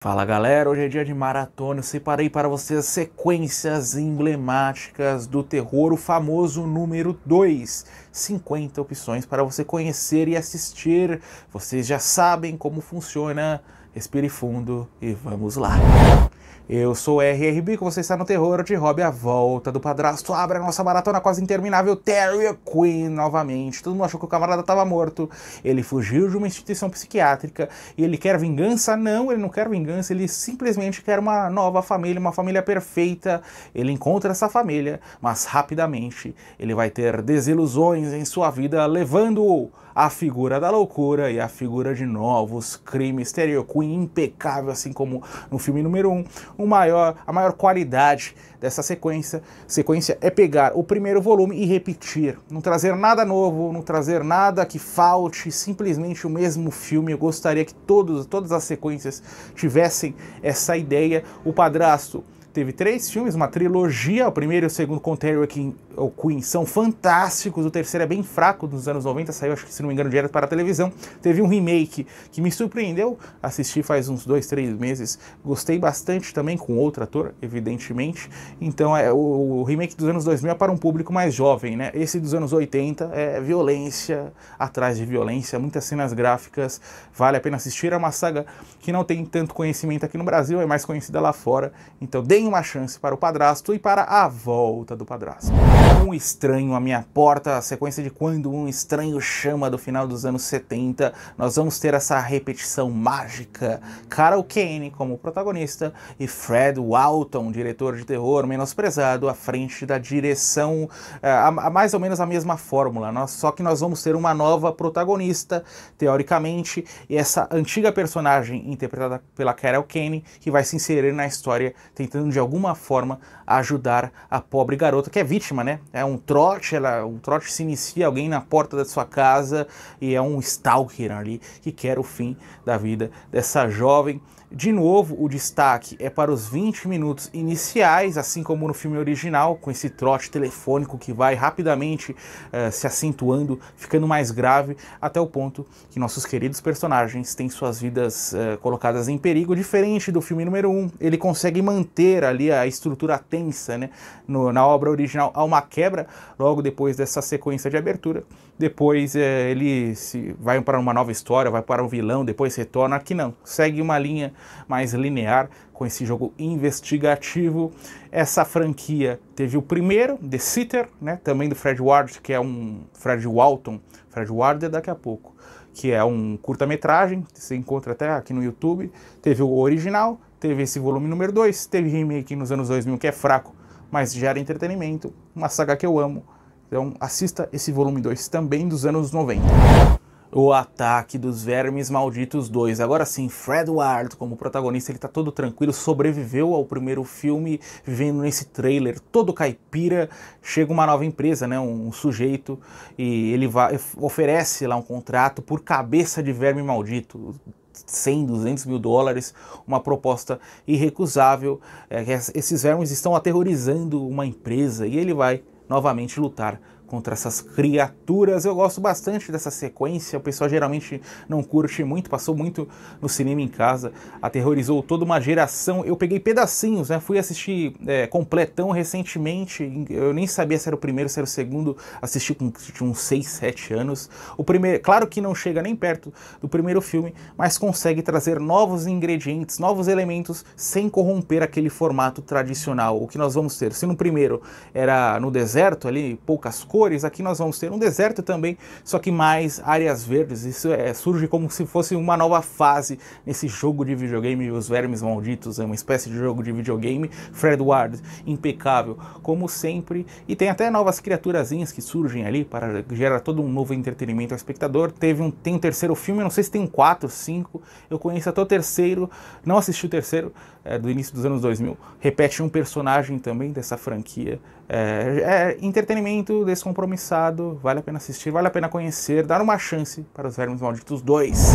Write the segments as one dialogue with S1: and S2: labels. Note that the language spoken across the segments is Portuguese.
S1: Fala galera, hoje é dia de maratona, eu separei para vocês sequências emblemáticas do terror, o famoso número 2, 50 opções para você conhecer e assistir. Vocês já sabem como funciona, respire fundo e vamos lá. Eu sou o RRB, que você está no Terror de Hobby, a volta do padrasto abre a nossa maratona quase interminável Terry Quinn novamente. Todo mundo achou que o camarada estava morto, ele fugiu de uma instituição psiquiátrica e ele quer vingança? Não, ele não quer vingança, ele simplesmente quer uma nova família, uma família perfeita. Ele encontra essa família, mas rapidamente ele vai ter desilusões em sua vida, levando-o à figura da loucura e à figura de novos crimes. Terry Quinn impecável, assim como no filme número 1. A maior qualidade dessa sequência é pegar o primeiro volume e repetir, não trazer nada novo, não trazer nada que falte, simplesmente o mesmo filme. Eu gostaria que todas as sequências tivessem essa ideia. O Padrasto teve 3 filmes, uma trilogia, o primeiro e o segundo com Terry Quinn são fantásticos, o terceiro é bem fraco, dos anos 90, saiu, acho que se não me engano, direto para a televisão. Teve um remake que me surpreendeu, assisti faz uns 2, 3 meses, gostei bastante também, com outro ator, evidentemente. Então o remake dos anos 2000 é para um público mais jovem, né? Esse dos anos 80 é violência atrás de violência, muitas cenas gráficas, vale a pena assistir. É uma saga que não tem tanto conhecimento aqui no Brasil, é mais conhecida lá fora, então deem uma chance para o Padrasto e para a volta do Padrasto. Um estranho à minha porta, a sequência de Quando um Estranho Chama do final dos anos 70. Nós vamos ter essa repetição mágica. Carol Kane como protagonista e Fred Walton, diretor de terror menosprezado, à frente da direção, mais ou menos a mesma fórmula, só que nós vamos ter uma nova protagonista, teoricamente, e essa antiga personagem interpretada pela Carol Kane, que vai se inserir na história, tentando de alguma forma ajudar a pobre garota, que é vítima, né? É um trote, um trote se inicia alguém na porta da sua casa e é um stalker ali que quer o fim da vida dessa jovem. De novo, o destaque é para os 20 minutos iniciais, assim como no filme original, com esse trote telefônico que vai rapidamente se acentuando, ficando mais grave, até o ponto que nossos queridos personagens têm suas vidas colocadas em perigo. Diferente do filme número 1, ele consegue manter ali a estrutura tensa, né? Na obra original há uma quebra logo depois dessa sequência de abertura. Depois ele vai para uma nova história, vai para o vilão, depois retorna. Aqui não, segue uma linha mais linear com esse jogo investigativo. Essa franquia teve o primeiro, The Sitter, né, também do Fred Ward, que é um Fred Walton, Fred Ward é daqui a pouco, que é um curta-metragem, você encontra até aqui no YouTube. Teve o original, teve esse volume número 2, teve remake nos anos 2000, que é fraco, mas gera entretenimento, uma saga que eu amo. Então assista esse volume 2 também dos anos 90. O Ataque dos Vermes Malditos 2. Agora sim, Fred Ward como protagonista, ele tá todo tranquilo, sobreviveu ao primeiro filme, vivendo nesse trailer todo caipira. Chega uma nova empresa, né, um sujeito, e ele oferece lá um contrato por cabeça de verme maldito. 100, 200 mil dólares, uma proposta irrecusável. Esses vermes estão aterrorizando uma empresa e ele vai novamente lutar contra essas criaturas. Eu gosto bastante dessa sequência, o pessoal geralmente não curte muito, passou muito no cinema em casa, aterrorizou toda uma geração. Eu peguei pedacinhos, né? Fui assistir completão recentemente, eu nem sabia se era o primeiro, se era o segundo, assisti com uns 6, 7 anos. O primeiro, claro que não chega nem perto do primeiro filme, mas consegue trazer novos ingredientes, novos elementos, sem corromper aquele formato tradicional. O que nós vamos ter? Se no primeiro era no deserto ali, poucas cores, aqui nós vamos ter um deserto também, só que mais áreas verdes. Isso surge como se fosse uma nova fase nesse jogo de videogame, Os Vermes Malditos, é uma espécie de jogo de videogame. Fred Ward, impecável, como sempre, e tem até novas criaturazinhas que surgem ali para gerar todo um novo entretenimento ao espectador. Tem um terceiro filme, não sei se tem um 4, 5, eu conheço até o terceiro, não assisti o terceiro, do início dos anos 2000, repete um personagem também dessa franquia. Entretenimento descompromissado, vale a pena assistir, vale a pena conhecer, dar uma chance para Os Vermes Malditos 2.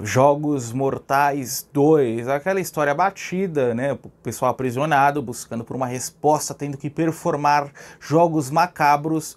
S1: Jogos Mortais 2, aquela história batida, né? O pessoal aprisionado, buscando por uma resposta, tendo que performar jogos macabros.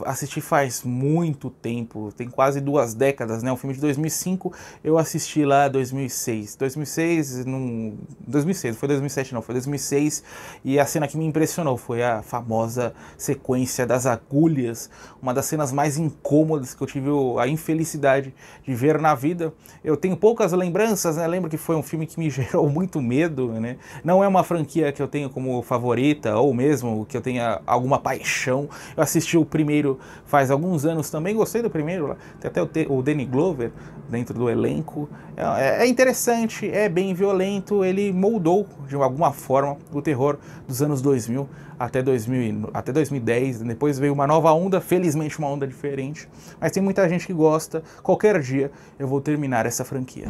S1: Assisti faz muito tempo, tem quase 2 décadas, né? Um filme de 2005, eu assisti lá em 2006. 2006, não... 2006, não foi 2007 não, foi 2006. E a cena que me impressionou foi a famosa sequência das agulhas, uma das cenas mais incômodas que eu tive a infelicidade de ver na vida. Eu tenho poucas lembranças, né? Lembro que foi um filme que me gerou muito medo, né? Não é uma franquia que eu tenho como favorita, ou mesmo que eu tenha alguma paixão. Eu assisti o primeiro faz alguns anos também, gostei do primeiro, tem até o Danny Glover dentro do elenco. É interessante, é bem violento, ele moldou de alguma forma o terror dos anos 2000 até 2010, depois veio uma nova onda, felizmente uma onda diferente, mas tem muita gente que gosta. Qualquer dia eu vou terminar essa franquia.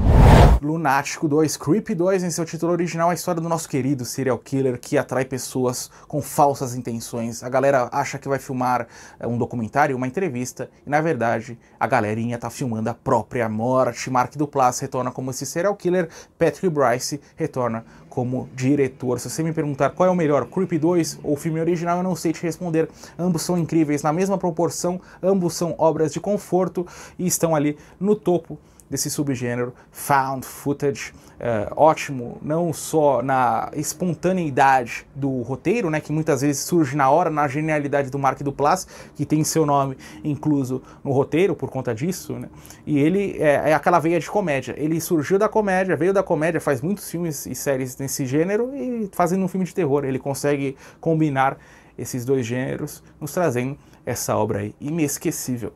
S1: Lunático 2, Creep 2, em seu título original, a história do nosso querido serial killer que atrai pessoas com falsas intenções. A galera acha que vai filmar um documentário, uma entrevista, e na verdade a galerinha tá filmando a própria morte. Mark Duplass retorna como esse serial killer, Patrick Brice retorna como diretor. Se você me perguntar qual é o melhor, Creep 2 ou o filme original, eu não sei te responder. Ambos são incríveis na mesma proporção, ambos são obras de conforto e estão ali no topo desse subgênero found footage, ótimo, não só na espontaneidade do roteiro, né, que muitas vezes surge na hora, na genialidade do Mark Duplass, que tem seu nome incluso no roteiro por conta disso, né, e ele é aquela veia de comédia. Ele surgiu da comédia, veio da comédia, faz muitos filmes e séries nesse gênero, e fazendo um filme de terror, ele consegue combinar esses dois gêneros, nos trazendo essa obra aí inesquecível.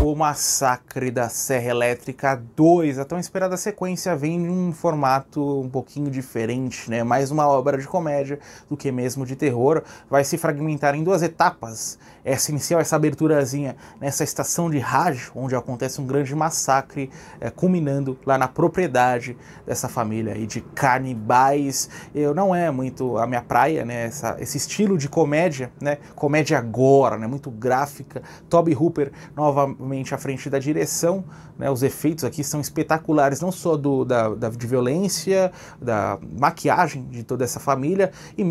S1: O Massacre da Serra Elétrica 2, a tão esperada sequência, vem em um formato um pouquinho diferente, né? Mais uma obra de comédia do que mesmo de terror. Vai se fragmentar em 2 etapas. Essa inicial, essa aberturazinha nessa estação de rádio, onde acontece um grande massacre, culminando lá na propriedade dessa família aí de canibais. Eu não é muito a minha praia, né? Esse estilo de comédia, né? Comédia agora, né? Muito gráfica. Tobe Hooper novamente à frente da direção, né? Os efeitos aqui são espetaculares, não só de violência, da maquiagem de toda essa família, e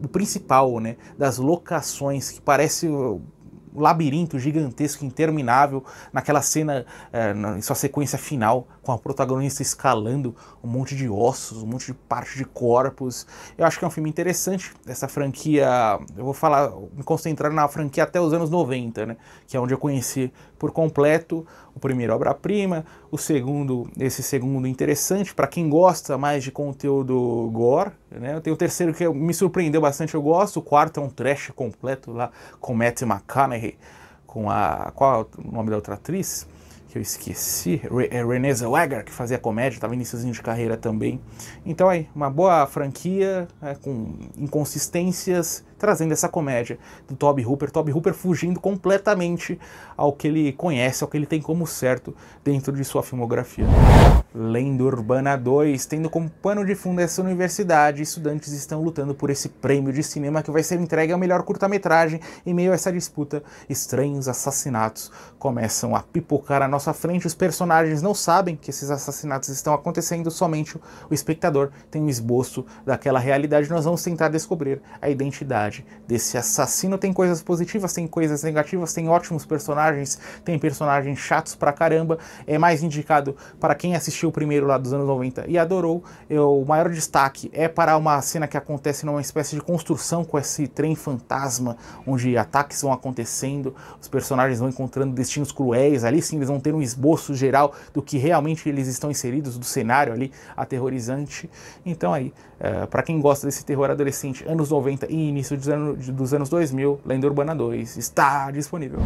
S1: o principal, né? Das locações, que parece um labirinto gigantesco, interminável, naquela cena, em sua sequência final, com a protagonista escalando um monte de ossos, um monte de parte de corpos. Eu acho que é um filme interessante. Essa franquia, eu vou me concentrar na franquia até os anos 90, né? Que é onde eu conheci por completo. O primeiro, obra-prima, esse segundo interessante, para quem gosta mais de conteúdo gore, né? Tem o terceiro que me surpreendeu bastante, eu gosto. O quarto é um trash completo lá, com Matthew McConaughey, qual é o nome da outra atriz? Que eu esqueci, Renée Zellweger, que fazia comédia, estava iniciozinho de carreira também. Então aí, uma boa franquia, com inconsistências, trazendo essa comédia do Tobe Hooper fugindo completamente ao que ele conhece, ao que ele tem como certo dentro de sua filmografia. Lenda Urbana 2, tendo como pano de fundo essa universidade, estudantes estão lutando por esse prêmio de cinema que vai ser entregue ao melhor curta-metragem. Em meio a essa disputa, estranhos assassinatos começam a pipocar à nossa frente. Os personagens não sabem que esses assassinatos estão acontecendo, somente o espectador tem um esboço daquela realidade. Nós vamos tentar descobrir a identidade desse assassino. Tem coisas positivas, tem coisas negativas, tem ótimos personagens, tem personagens chatos pra caramba. É mais indicado para quem assistiu o primeiro lá dos anos 90 e adorou. O maior destaque é para uma cena que acontece numa espécie de construção com esse trem fantasma, onde ataques vão acontecendo, os personagens vão encontrando destinos cruéis. Ali sim eles vão ter um esboço geral do que realmente eles estão inseridos, do cenário ali aterrorizante. Então aí, para quem gosta desse terror adolescente, anos 90 e início dos anos 2000, Lenda Urbana 2 está disponível.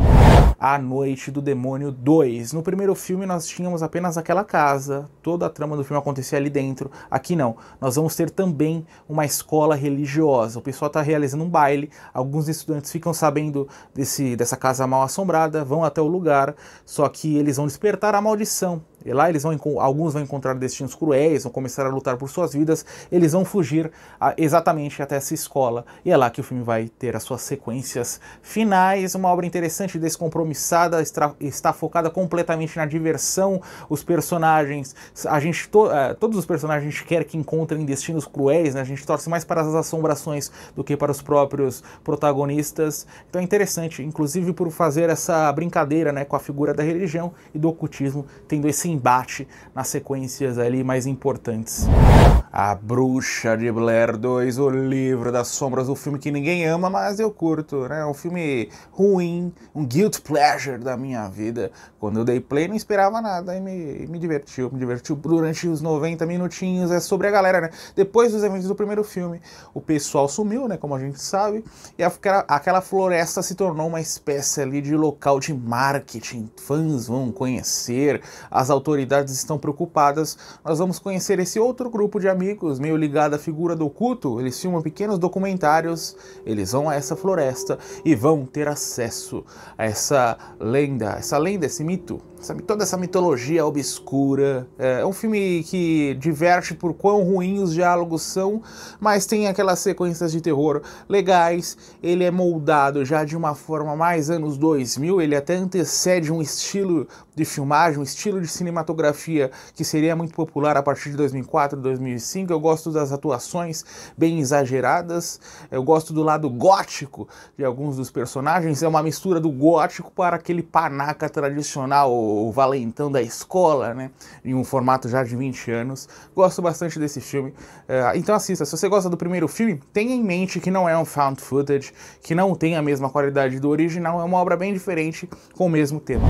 S1: A Noite do Demônio 2. No primeiro filme nós tínhamos apenas aquela casa, toda a trama do filme acontecia ali dentro. Aqui não, nós vamos ter também uma escola religiosa. O pessoal está realizando um baile, alguns estudantes ficam sabendo dessa casa mal assombrada, vão até o lugar, só que eles vão despertar a maldição E lá alguns vão encontrar destinos cruéis, vão começar a lutar por suas vidas, eles vão fugir exatamente até essa escola. E é lá que o filme vai ter as suas sequências finais, uma obra interessante, descompromissada, está focada completamente na diversão, os personagens, todos os personagens a gente quer que encontrem destinos cruéis, né? A gente torce mais para as assombrações do que para os próprios protagonistas. Então é interessante, inclusive por fazer essa brincadeira, né, com a figura da religião e do ocultismo, tendo esse embate nas sequências ali mais importantes. A Bruxa de Blair 2, o Livro das Sombras, o filme que ninguém ama, mas eu curto, né? Um filme ruim, um guilty pleasure da minha vida. Quando eu dei play não esperava nada e me divertiu durante os 90 minutinhos. É sobre a galera, né? Depois dos eventos do primeiro filme, o pessoal sumiu, né? Como a gente sabe, e aquela floresta se tornou uma espécie ali de local de marketing. Fãs vão conhecer, as autoridades estão preocupadas. Nós vamos conhecer esse outro grupo de amigos, meio ligado à figura do oculto. Eles filmam pequenos documentários, eles vão a essa floresta e vão ter acesso a essa lenda, esse mito, toda essa mitologia obscura. É um filme que diverte por quão ruins os diálogos são, mas tem aquelas sequências de terror legais. Ele é moldado já de uma forma mais anos 2000, ele até antecede um estilo de filmagem, um estilo de cinematografia que seria muito popular a partir de 2004, 2005. Eu gosto das atuações bem exageradas, eu gosto do lado gótico de alguns dos personagens. É uma mistura do gótico para aquele panaca tradicional, o valentão da escola, né, em um formato já de 20 anos. Gosto bastante desse filme, então assista. Se você gosta do primeiro filme, tenha em mente que não é um found footage, que não tem a mesma qualidade do original, é uma obra bem diferente com o mesmo tema.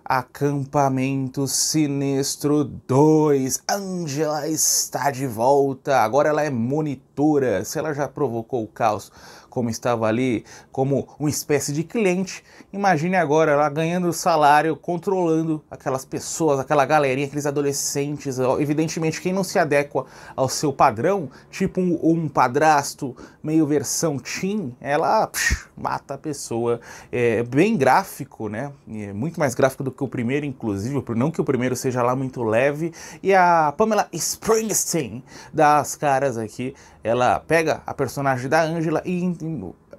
S1: Acampamento Sinistro 2. Angela está de volta. Agora ela é monitora. Se ela já provocou o caos como estava ali, como uma espécie de cliente, imagine agora ela ganhando salário, controlando aquelas pessoas, aquela galerinha, aqueles adolescentes. Evidentemente, quem não se adequa ao seu padrão, tipo um padrasto, meio versão teen, ela mata a pessoa. É bem gráfico, né? É muito mais gráfico do que o primeiro, inclusive, não que o primeiro seja lá muito leve. E a Pamela Springsteen dá as caras aqui. Ela pega a personagem da Angela e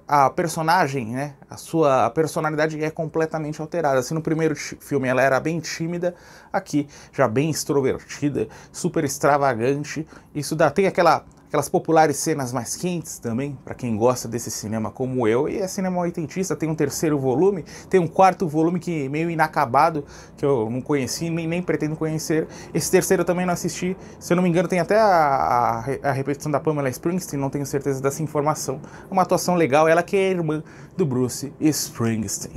S1: a personagem, né, a personalidade é completamente alterada. Se no primeiro filme ela era bem tímida, aqui já bem extrovertida, super extravagante. Isso tem aquelas populares cenas mais quentes também, para quem gosta desse cinema como eu, e é cinema oitentista. Tem um terceiro volume, tem um quarto volume que meio inacabado, que eu não conheci, nem pretendo conhecer. Esse terceiro eu também não assisti, se eu não me engano tem até a repetição da Pamela Springsteen, não tenho certeza dessa informação. Uma atuação legal, ela que é irmã do Bruce Springsteen.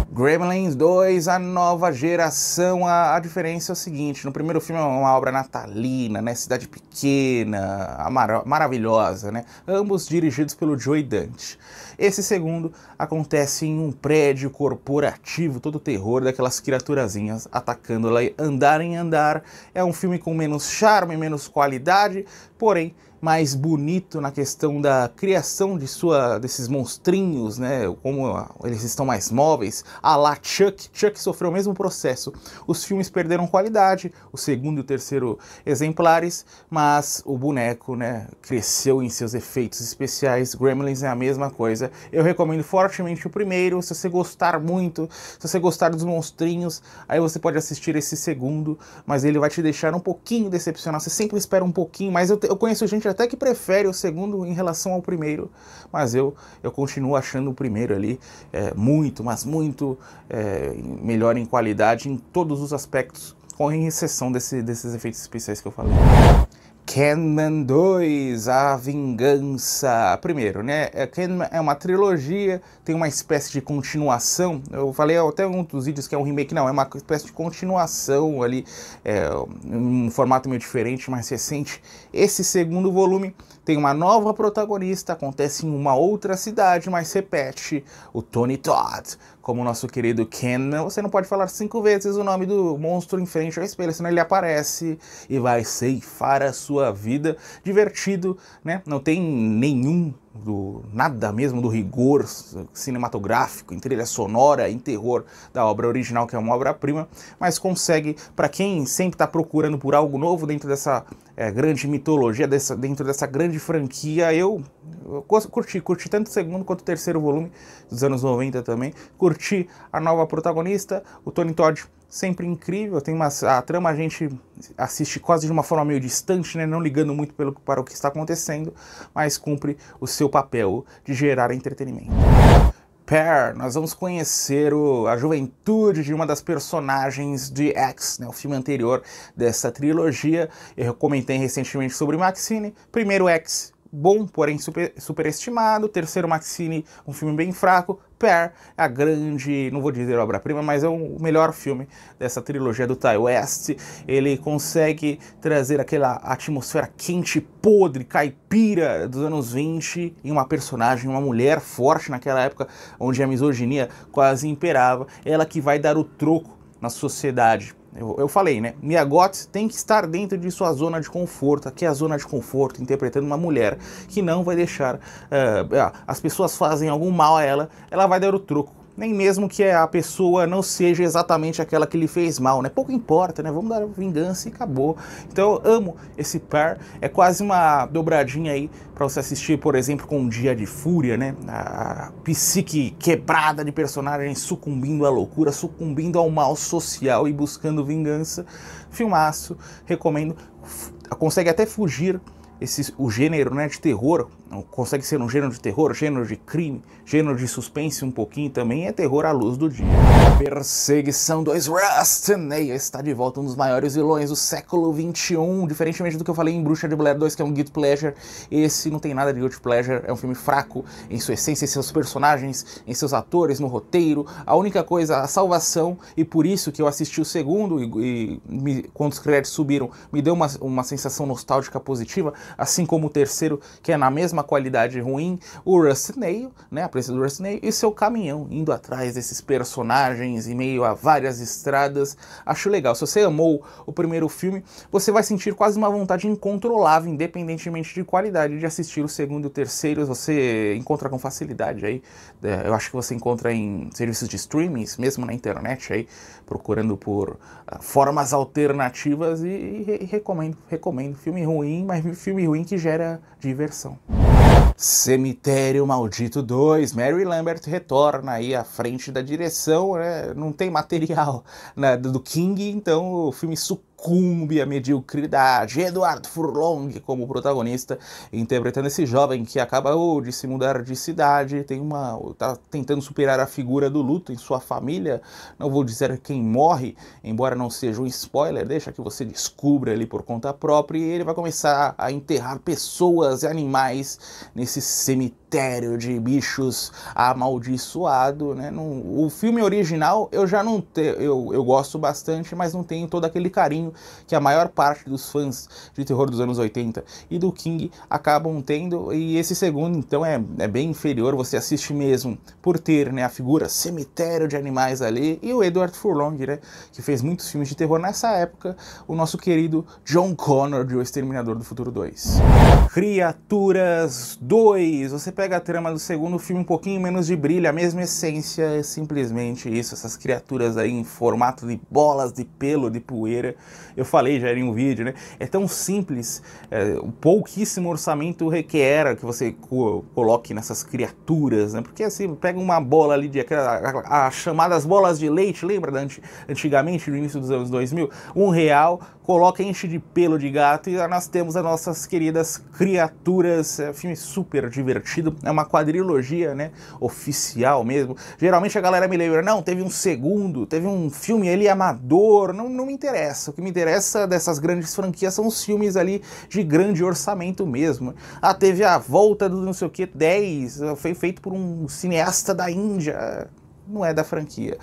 S1: Gremlins 2, a nova geração. A diferença é o seguinte: no primeiro filme é uma obra natalina, né, cidade pequena, maravilhosa, né, ambos dirigidos pelo Joe Dante. Esse segundo acontece em um prédio corporativo, todo terror, daquelas criaturazinhas atacando lá, andar em andar. É um filme com menos charme, menos qualidade, porém mais bonito na questão da criação desses monstrinhos, né, como eles estão mais móveis, a la Chuck. Chuck sofreu o mesmo processo. Os filmes perderam qualidade, o segundo e o terceiro exemplares, mas o boneco, né, cresceu em seus efeitos especiais. Gremlins é a mesma coisa. Eu recomendo fortemente o primeiro. Se você gostar muito, se você gostar dos monstrinhos, aí você pode assistir esse segundo, mas ele vai te deixar um pouquinho decepcionado. Você sempre espera um pouquinho, mas eu conheço gente até que prefere o segundo em relação ao primeiro, mas eu continuo achando o primeiro ali muito, mas muito melhor em qualidade em todos os aspectos, com exceção desses efeitos especiais que eu falei. Candyman 2, a vingança. Primeiro, né, Candyman é uma trilogia, tem uma espécie de continuação. Eu falei até em um dos vídeos que é um remake, não, é uma espécie de continuação ali, um formato meio diferente, mais recente. Esse segundo volume tem uma nova protagonista, acontece em uma outra cidade, mas repete o Tony Todd como o nosso querido Candyman. Você não pode falar 5 vezes o nome do monstro em frente ao espelho, senão ele aparece e vai ceifar a sua vida. Divertido, né? Não tem nenhum nada mesmo do rigor cinematográfico, em trilha sonora, em terror da obra original, que é uma obra-prima, mas consegue, para quem sempre está procurando por algo novo dentro dessa grande mitologia, dentro dessa grande franquia, eu curti tanto o segundo quanto o terceiro volume dos anos 90 também, curti a nova protagonista, o Tony Todd, sempre incrível, a trama a gente assiste quase de uma forma meio distante, né, não ligando muito para o que está acontecendo, mas cumpre o seu papel de gerar entretenimento. Pear, nós vamos conhecer a juventude de uma das personagens de X, né, o filme anterior dessa trilogia. Eu comentei recentemente sobre Maxine. Primeiro X, bom, porém superestimado. Terceiro Maxine, um filme bem fraco. Pear, a grande, não vou dizer obra-prima, mas é o melhor filme dessa trilogia do Ti West. Ele consegue trazer aquela atmosfera quente, podre, caipira dos anos 20 em uma personagem, uma mulher forte naquela época, onde a misoginia quase imperava. Ela que vai dar o troco na sociedade. Eu falei, né? Mia Goth tem que estar dentro de sua zona de conforto. Aqui é a zona de conforto, interpretando uma mulher que não vai deixar as pessoas fazem algum mal a ela, ela vai dar o troco. Nem mesmo que a pessoa não seja exatamente aquela que lhe fez mal, né? Pouco importa, né? Vamos dar vingança e acabou. Então eu amo esse par. É quase uma dobradinha aí para você assistir, por exemplo, com Um Dia de Fúria, né? A psique quebrada de personagens sucumbindo à loucura, sucumbindo ao mal social e buscando vingança. Filmaço, recomendo. Consegue até fugir o gênero, né, de terror, consegue ser um gênero de terror, gênero de crime, gênero de suspense um pouquinho também, é terror à luz do dia. Perseguição 2, Rust Nail está de volta, um dos maiores vilões do século XXI, diferentemente do que eu falei em Bruxa de Blair 2, que é um guilty pleasure, esse não tem nada de guilty pleasure, é um filme fraco em sua essência, em seus personagens, em seus atores, no roteiro, a única coisa, a salvação, e por isso que eu assisti o segundo quando os créditos subiram, me deu uma sensação nostálgica positiva, assim como o terceiro, que é na mesma qualidade ruim, o Rust Nail, né, a presença do Rust Nail, e seu caminhão indo atrás desses personagens em meio a várias estradas. Acho legal. Se você amou o primeiro filme, você vai sentir quase uma vontade incontrolável, independentemente de qualidade, de assistir o segundo e o terceiro. Você encontra com facilidade aí. Eu acho que você encontra em serviços de streaming, mesmo na internet aí, procurando por formas alternativas e recomendo. Filme ruim, mas filme ruim que gera diversão. Cemitério Maldito 2, Mary Lambert retorna aí à frente da direção, né? Não tem material do King, então o filme sucumbe à mediocridade. Edward Furlong como protagonista, interpretando esse jovem que acabou de se mudar de cidade, tá tentando superar a figura do luto em sua família. Não vou dizer quem morre, embora não seja um spoiler, deixa que você descubra ali por conta própria, e ele vai começar a enterrar pessoas e animais nesse cemitério de bichos amaldiçoado, né? O filme original eu já não eu gosto bastante, mas não tenho todo aquele carinho que a maior parte dos fãs de terror dos anos 80 e do King acabam tendo, e esse segundo então é bem inferior. Você assiste mesmo por ter, né, a figura cemitério de animais ali, e o Edward Furlong, né, que fez muitos filmes de terror nessa época, o nosso querido John Connor de O Exterminador do Futuro 2. Criaturas 2, você pega a trama do segundo filme, um pouquinho menos de brilho, a mesma essência, é simplesmente isso, essas criaturas aí em formato de bolas de pelo, de poeira. Eu falei já em um vídeo, né? É tão simples, pouquíssimo orçamento requer que você coloque nessas criaturas, né? Porque assim, pega uma bola ali, as chamadas bolas de leite, lembra antigamente, no início dos anos 2000? R$1, coloca, enche de pelo de gato, e nós temos as nossas queridas criaturas. É um filme super divertido, é uma quadrilogia, né, oficial mesmo. Geralmente a galera me lembra, não, teve um segundo, teve um filme ali amador, não me interessa. O que me interessa dessas grandes franquias são os filmes ali de grande orçamento mesmo. Teve a volta do não sei o que, 10, foi feito por um cineasta da Índia. Não é da franquia.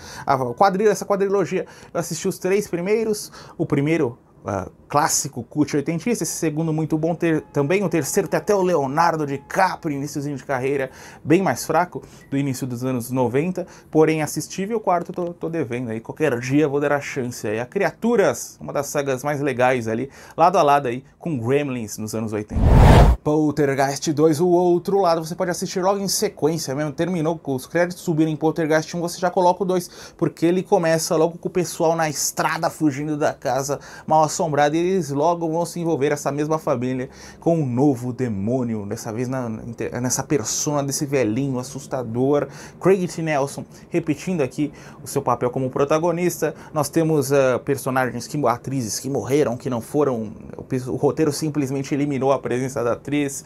S1: Essa quadrilogia, eu assisti os 3 primeiros, o primeiro clássico cult oitentista, esse segundo muito bom também, o terceiro tem até o Leonardo DiCaprio, iníciozinho de carreira, bem mais fraco, do início dos anos 90, porém assistível. O quarto tô devendo aí, qualquer dia vou dar a chance aí. A Criaturas, uma das sagas mais legais ali, lado a lado aí, com Gremlins nos anos 80. Poltergeist 2, o outro lado, você pode assistir logo em sequência mesmo, terminou com os créditos subirem em Poltergeist 1, você já coloca o 2, porque ele começa logo com o pessoal na estrada fugindo da casa mal assombrada, e eles logo vão se envolver, essa mesma família, com um novo demônio, dessa vez nessa persona desse velhinho assustador, Craig T. Nelson, repetindo aqui o seu papel como protagonista. Nós temos personagens, atrizes que morreram, que não foram, o roteiro simplesmente eliminou a presença da atriz.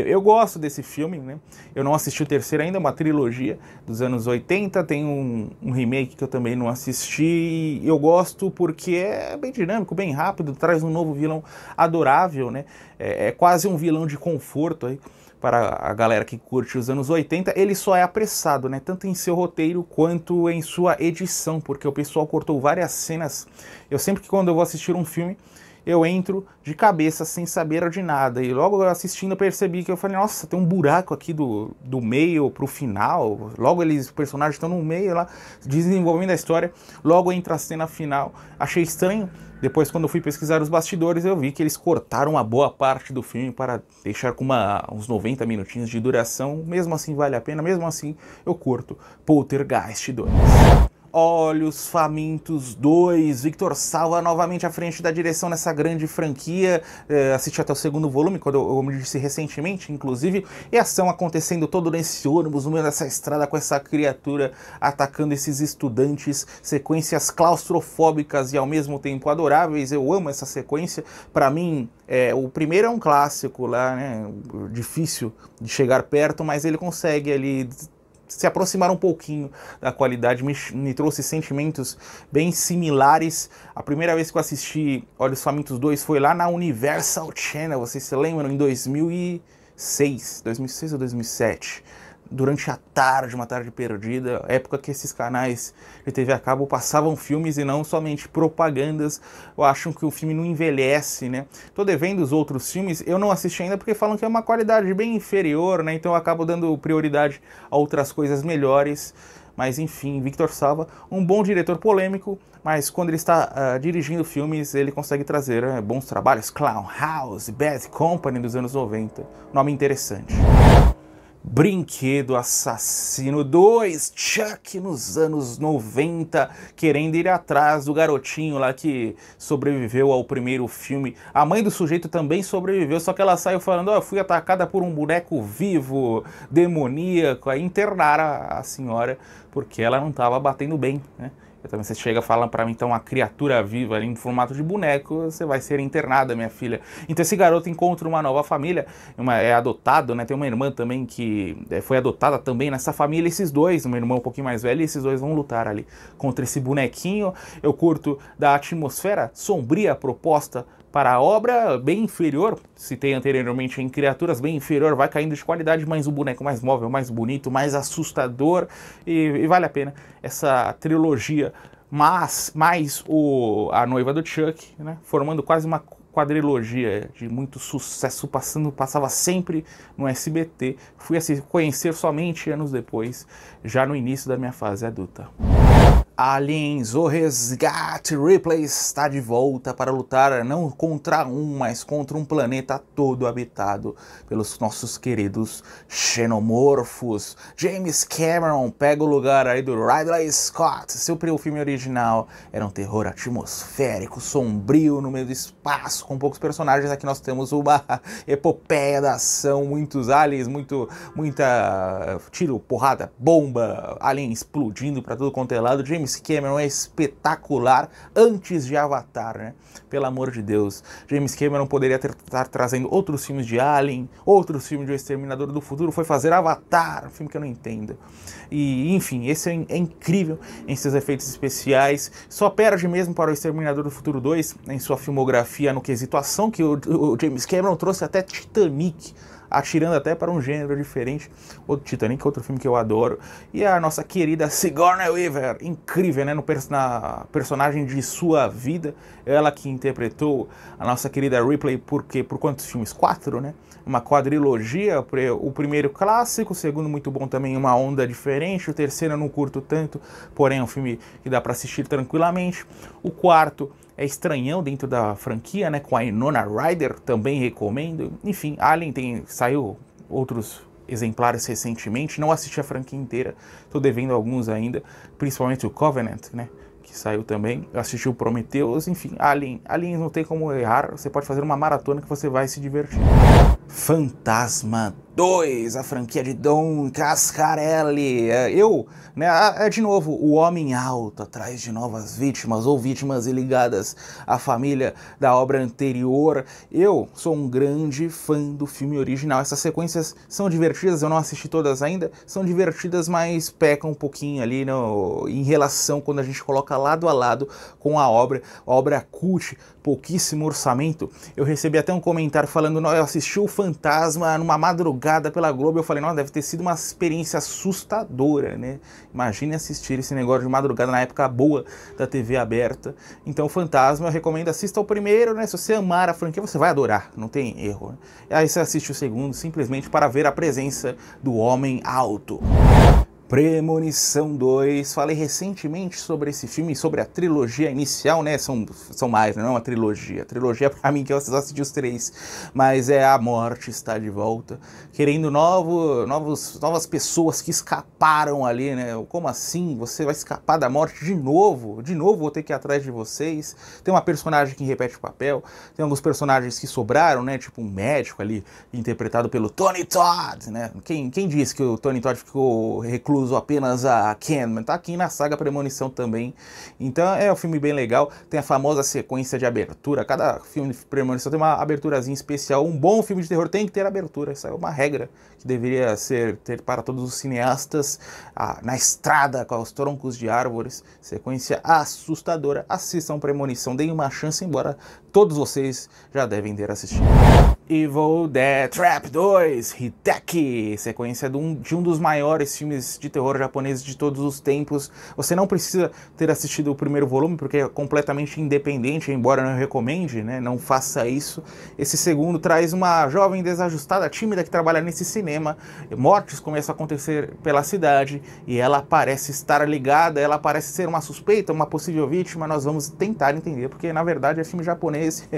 S1: Eu gosto desse filme, né? Eu não assisti o terceiro ainda, uma trilogia dos anos 80, tem um remake que eu também não assisti, e eu gosto porque é bem dinâmico, bem rápido, traz um novo vilão adorável, né? É quase um vilão de conforto aí para a galera que curte os anos 80, ele só é apressado, né? Tanto em seu roteiro quanto em sua edição, porque o pessoal cortou várias cenas. Eu sempre que quando eu vou assistir um filme, eu entro de cabeça sem saber de nada, e logo assistindo eu percebi que eu falei, nossa, tem um buraco aqui do meio pro final, logo os personagens estão no meio lá, desenvolvendo a história, logo entra a cena final, achei estranho. Depois, quando eu fui pesquisar os bastidores, eu vi que eles cortaram uma boa parte do filme para deixar com uns 90 minutinhos de duração. Mesmo assim vale a pena, mesmo assim eu curto Poltergeist 2. Olhos Famintos 2, Victor Salva novamente à frente da direção nessa grande franquia, assisti até o segundo volume, quando eu me disse recentemente, inclusive, e a ação acontecendo todo nesse ônibus, no meio dessa estrada, com essa criatura atacando esses estudantes, sequências claustrofóbicas e ao mesmo tempo adoráveis. Eu amo essa sequência, para mim, o primeiro é um clássico lá, né, difícil de chegar perto, mas ele consegue ali se aproximar um pouquinho da qualidade, me trouxe sentimentos bem similares. A primeira vez que eu assisti Olhos Famintos 2 foi lá na Universal Channel, vocês se lembram? Em 2006 ou 2007. Durante a tarde, uma tarde perdida, época que esses canais de TV a cabo passavam filmes e não somente propagandas. Eu acho que o filme não envelhece, né? Tô devendo os outros filmes, eu não assisti ainda porque falam que é uma qualidade bem inferior, né? Então eu acabo dando prioridade a outras coisas melhores. Mas enfim, Victor Salva, um bom diretor polêmico, mas quando ele está dirigindo filmes, ele consegue trazer bons trabalhos. Clown House, Bad Company dos anos 90, nome interessante. Brinquedo Assassino 2, Chuck nos anos 90, querendo ir atrás do garotinho lá que sobreviveu ao primeiro filme. A mãe do sujeito também sobreviveu, só que ela saiu falando, ó, fui atacada por um boneco vivo, demoníaco. Aí internaram a senhora, porque ela não estava batendo bem, né? Então você chega e fala pra mim, então, uma criatura viva ali em formato de boneco, você vai ser internada, minha filha. Então esse garoto encontra uma nova família, é adotado, né? Tem uma irmã também que foi adotada também nessa família. Esses dois, uma irmã um pouquinho mais velha, e esses dois vão lutar ali contra esse bonequinho. Eu curto da atmosfera sombria proposta para a obra, bem inferior, citei anteriormente em Criaturas, bem inferior, vai caindo de qualidade, mas o boneco mais móvel, mais bonito, mais assustador, e vale a pena essa trilogia, mas mais a noiva do Chuck, né, formando quase uma quadrilogia de muito sucesso, passava sempre no SBT, fui conhecer somente anos depois, já no início da minha fase adulta. Aliens, o Resgate, Ripley está de volta para lutar não contra mas contra um planeta todo habitado pelos nossos queridos xenomorfos. James Cameron pega o lugar aí do Ridley Scott. Seu filme original era um terror atmosférico, sombrio, no meio do espaço, com poucos personagens. Aqui nós temos uma epopeia da ação, muitos aliens, muita tiro, porrada, bomba, alien explodindo para tudo quanto é lado. James Cameron é espetacular antes de Avatar, né? Pelo amor de Deus. James Cameron poderia estar trazendo outros filmes de Alien, outros filmes de O Exterminador do Futuro, foi fazer Avatar, um filme que eu não entendo. E, enfim, esse é incrível em seus efeitos especiais. Só perde mesmo para O Exterminador do Futuro 2 em sua filmografia no quesito ação, que o James Cameron trouxe até Titanic atirando até para um gênero diferente. O Titanic, outro filme que eu adoro. E a nossa querida Sigourney Weaver, incrível, né, na personagem de Sua Vida, ela que interpretou a nossa querida Ripley, por quantos filmes? 4, né? Uma quadrilogia, o primeiro clássico, o segundo muito bom também, uma onda diferente, o terceiro eu não curto tanto, porém é um filme que dá para assistir tranquilamente. O quarto é estranhão dentro da franquia, né, com a Winona Ryder, também recomendo. Enfim, Alien saiu outros exemplares recentemente, não assisti a franquia inteira, tô devendo alguns ainda, principalmente o Covenant, né, que saiu também. Eu assisti o Prometheus, enfim, Alien não tem como errar, você pode fazer uma maratona que você vai se divertir. Fantasma 2, a franquia de Don Coscarelli. De novo, o homem alto atrás de novas vítimas ou vítimas ligadas à família da obra anterior. Eu sou um grande fã do filme original. Essas sequências são divertidas, eu não assisti todas ainda, são divertidas, mas pecam um pouquinho ali em relação quando a gente coloca lado a lado com a obra cult, pouquíssimo orçamento. Eu recebi até um comentário falando, eu assisti o Fantasma numa madrugada pela Globo, eu falei, não, deve ter sido uma experiência assustadora, né? Imagine assistir esse negócio de madrugada na época boa da TV aberta. Então o Fantasma, eu recomendo, assista o primeiro, né? Se você amar a franquia, você vai adorar, não tem erro, né? E aí você assiste o segundo, simplesmente para ver a presença do homem alto. Premonição 2, falei recentemente sobre esse filme, sobre a trilogia inicial, né, são mais, não é uma trilogia, a trilogia pra mim que eu só assisti os 3, mas A Morte Está de Volta, querendo novas pessoas que escaparam ali, né, como assim, você vai escapar da morte de novo vou ter que ir atrás de vocês. Tem uma personagem que repete o papel, tem alguns personagens que sobraram, né, tipo um médico ali, interpretado pelo Tony Todd, né, quem disse que o Tony Todd ficou recluso apenas a Ken, tá aqui na saga Premonição também. Então é um filme bem legal, tem a famosa sequência de abertura, cada filme de Premonição tem uma aberturazinha especial. Um bom filme de terror tem que ter abertura, essa é uma regra que deveria ter para todos os cineastas. Na estrada com os troncos de árvores, sequência assustadora. Assistam Premonição, deem uma chance, embora todos vocês já devem ter assistido. Evil Dead Trap 2, Hideki, sequência de um dos maiores filmes de terror japoneses de todos os tempos. Você não precisa ter assistido o primeiro volume, porque é completamente independente, embora eu não recomende, né? Não faça isso. Esse segundo traz uma jovem desajustada, tímida, que trabalha nesse cinema. Mortes começam a acontecer pela cidade e ela parece estar ligada, ela parece ser uma suspeita, uma possível vítima. Nós vamos tentar entender, porque na verdade é filme japonês.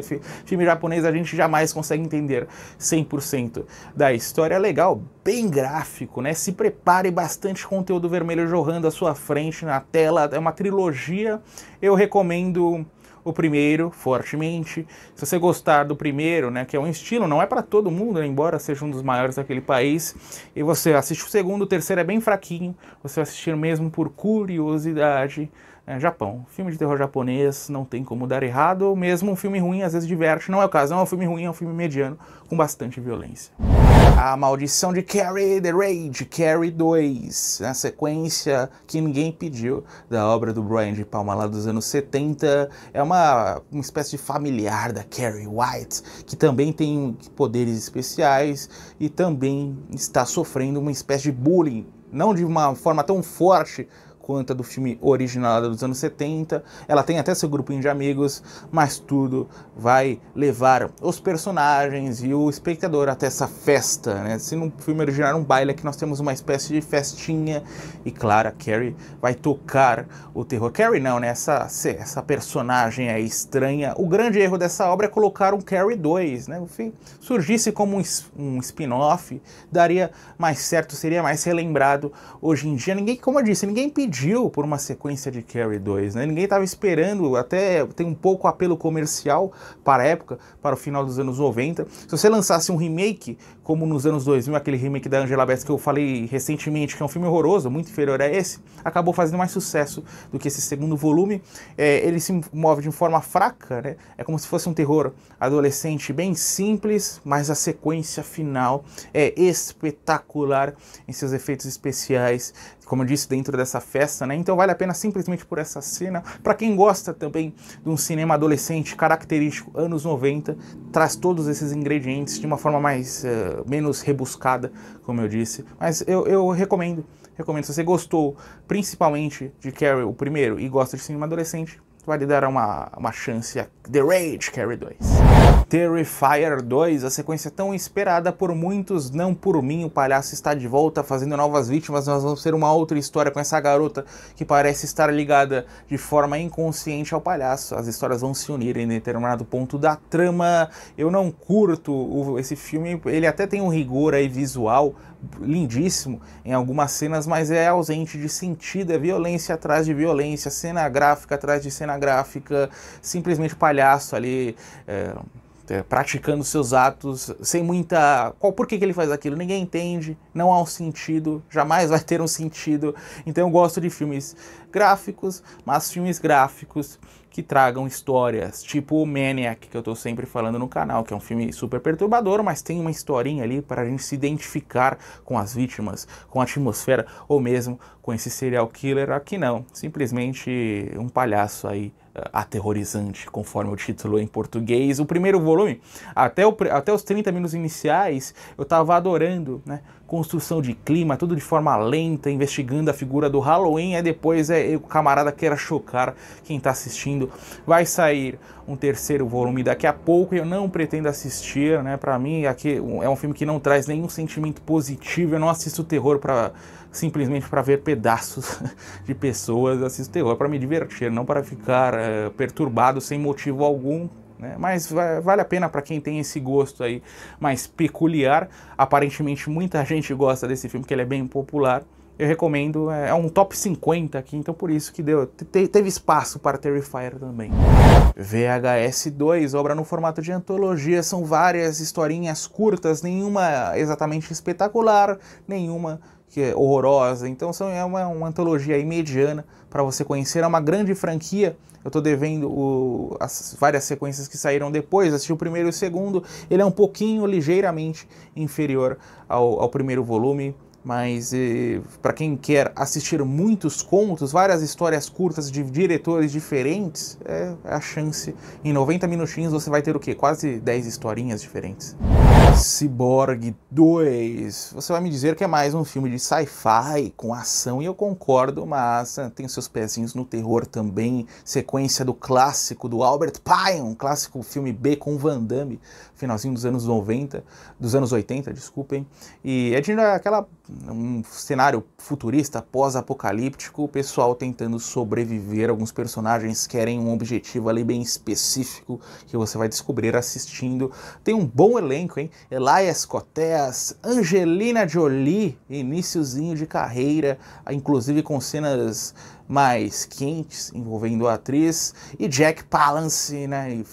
S1: Filme japonês a gente jamais consegue entender 100% da história. É legal, bem gráfico, né? Se prepare, bastante conteúdo vermelho jorrando à sua frente na tela. É uma trilogia, eu recomendo o primeiro fortemente. Se você gostar do primeiro, né, que é um estilo, não é para todo mundo, né, embora seja um dos maiores daquele país, e você assiste o segundo, o terceiro é bem fraquinho, você vai assistir mesmo por curiosidade. Japão, filme de terror japonês, não tem como dar errado, mesmo um filme ruim às vezes diverte, não é o caso, não é um filme ruim, é um filme mediano, com bastante violência. A Maldição de Carrie, The Rage, Carrie 2, a sequência que ninguém pediu da obra do Brian De Palma lá dos anos 70, é uma espécie de familiar da Carrie White, que também tem poderes especiais e também está sofrendo uma espécie de bullying, não de uma forma tão forte quanto a do filme original dos anos 70, ela tem até seu grupinho de amigos, mas tudo vai levar os personagens e o espectador até essa festa, né? Se no filme original era um baile, aqui nós temos uma espécie de festinha, e claro, a Carrie vai tocar o terror. Carrie não, né? Essa personagem aí estranha. O grande erro dessa obra é colocar um Carrie 2, né? Surgisse como um spin-off, daria mais certo, seria mais relembrado hoje em dia. Como eu disse, ninguém pediu por uma sequência de Carrie 2, né? Ninguém estava esperando, até tem um pouco apelo comercial para a época, para o final dos anos 90. Se você lançasse um remake, como nos anos 2000, aquele remake da Angela Bassett que eu falei recentemente, que é um filme horroroso, muito inferior a esse, acabou fazendo mais sucesso do que esse segundo volume. Ele se move de forma fraca, né? É como se fosse um terror adolescente bem simples, mas a sequência final é espetacular em seus efeitos especiais, como eu disse, dentro dessa festa, né? Então vale a pena simplesmente por essa cena. Para quem gosta também de um cinema adolescente característico, anos 90, traz todos esses ingredientes de uma forma mais menos rebuscada, como eu disse. Mas eu recomendo, se você gostou principalmente de Carrie, o primeiro, e gosta de cinema adolescente, vale dar uma chance a The Rage, Carrie 2. Terrifier 2, a sequência tão esperada por muitos, não por mim. O palhaço está de volta, fazendo novas vítimas. Nós vamos ter uma outra história com essa garota que parece estar ligada de forma inconsciente ao palhaço. As histórias vão se unir em determinado ponto da trama. Eu não curto esse filme, ele até tem um rigor aí visual lindíssimo em algumas cenas, mas é ausente de sentido, é violência atrás de violência, cena gráfica atrás de cena gráfica, simplesmente palhaço ali praticando seus atos sem muita... Por que ele faz aquilo? Ninguém entende, não há um sentido, jamais vai ter um sentido. Então eu gosto de filmes gráficos, mas filmes gráficos que tragam histórias, tipo o Maniac, que eu tô sempre falando no canal, que é um filme super perturbador, mas tem uma historinha ali para a gente se identificar com as vítimas, com a atmosfera, ou mesmo com esse serial killer. Aqui não, simplesmente um palhaço aí aterrorizante, conforme o título em português. O primeiro volume, até os 30 minutos iniciais, eu tava adorando, né? Construção de clima, tudo de forma lenta, investigando a figura do Halloween. Aí depois o camarada queira chocar quem tá assistindo. Vai sair um terceiro volume daqui a pouco e eu não pretendo assistir, né? Pra mim, aqui é um filme que não traz nenhum sentimento positivo. Eu não assisto terror simplesmente para ver pedaços de pessoas. Eu assisto terror para me divertir, não para ficar perturbado sem motivo algum. Mas vale a pena para quem tem esse gosto aí mais peculiar. Aparentemente muita gente gosta desse filme, que ele é bem popular. Eu recomendo, é um top 50 aqui, então por isso que teve espaço para Terrifier também. VHS 2, obra no formato de antologia, são várias historinhas curtas, nenhuma exatamente espetacular, nenhuma que é horrorosa, então é uma antologia aí mediana para você conhecer. É uma grande franquia. Eu tô devendo as várias sequências que saíram depois, assisti o primeiro e o segundo. Ele é um pouquinho, ligeiramente inferior ao primeiro volume, mas para quem quer assistir muitos contos, várias histórias curtas de diretores diferentes, é a chance. Em 90 minutinhos você vai ter o quê? Quase 10 historinhas diferentes. Cyborg 2, você vai me dizer que é mais um filme de sci-fi com ação, e eu concordo, mas tem seus pezinhos no terror também. Sequência do clássico do Albert Pyun, um clássico filme B com Van Damme, finalzinho dos anos 80, desculpem, e é de um cenário futurista, pós-apocalíptico, o pessoal tentando sobreviver. Alguns personagens querem um objetivo ali bem específico que você vai descobrir assistindo. Tem um bom elenco, hein? Elias Koteas, Angelina Jolie, iniciozinho de carreira, inclusive com cenas mais quentes envolvendo a atriz, e Jack Palance, né?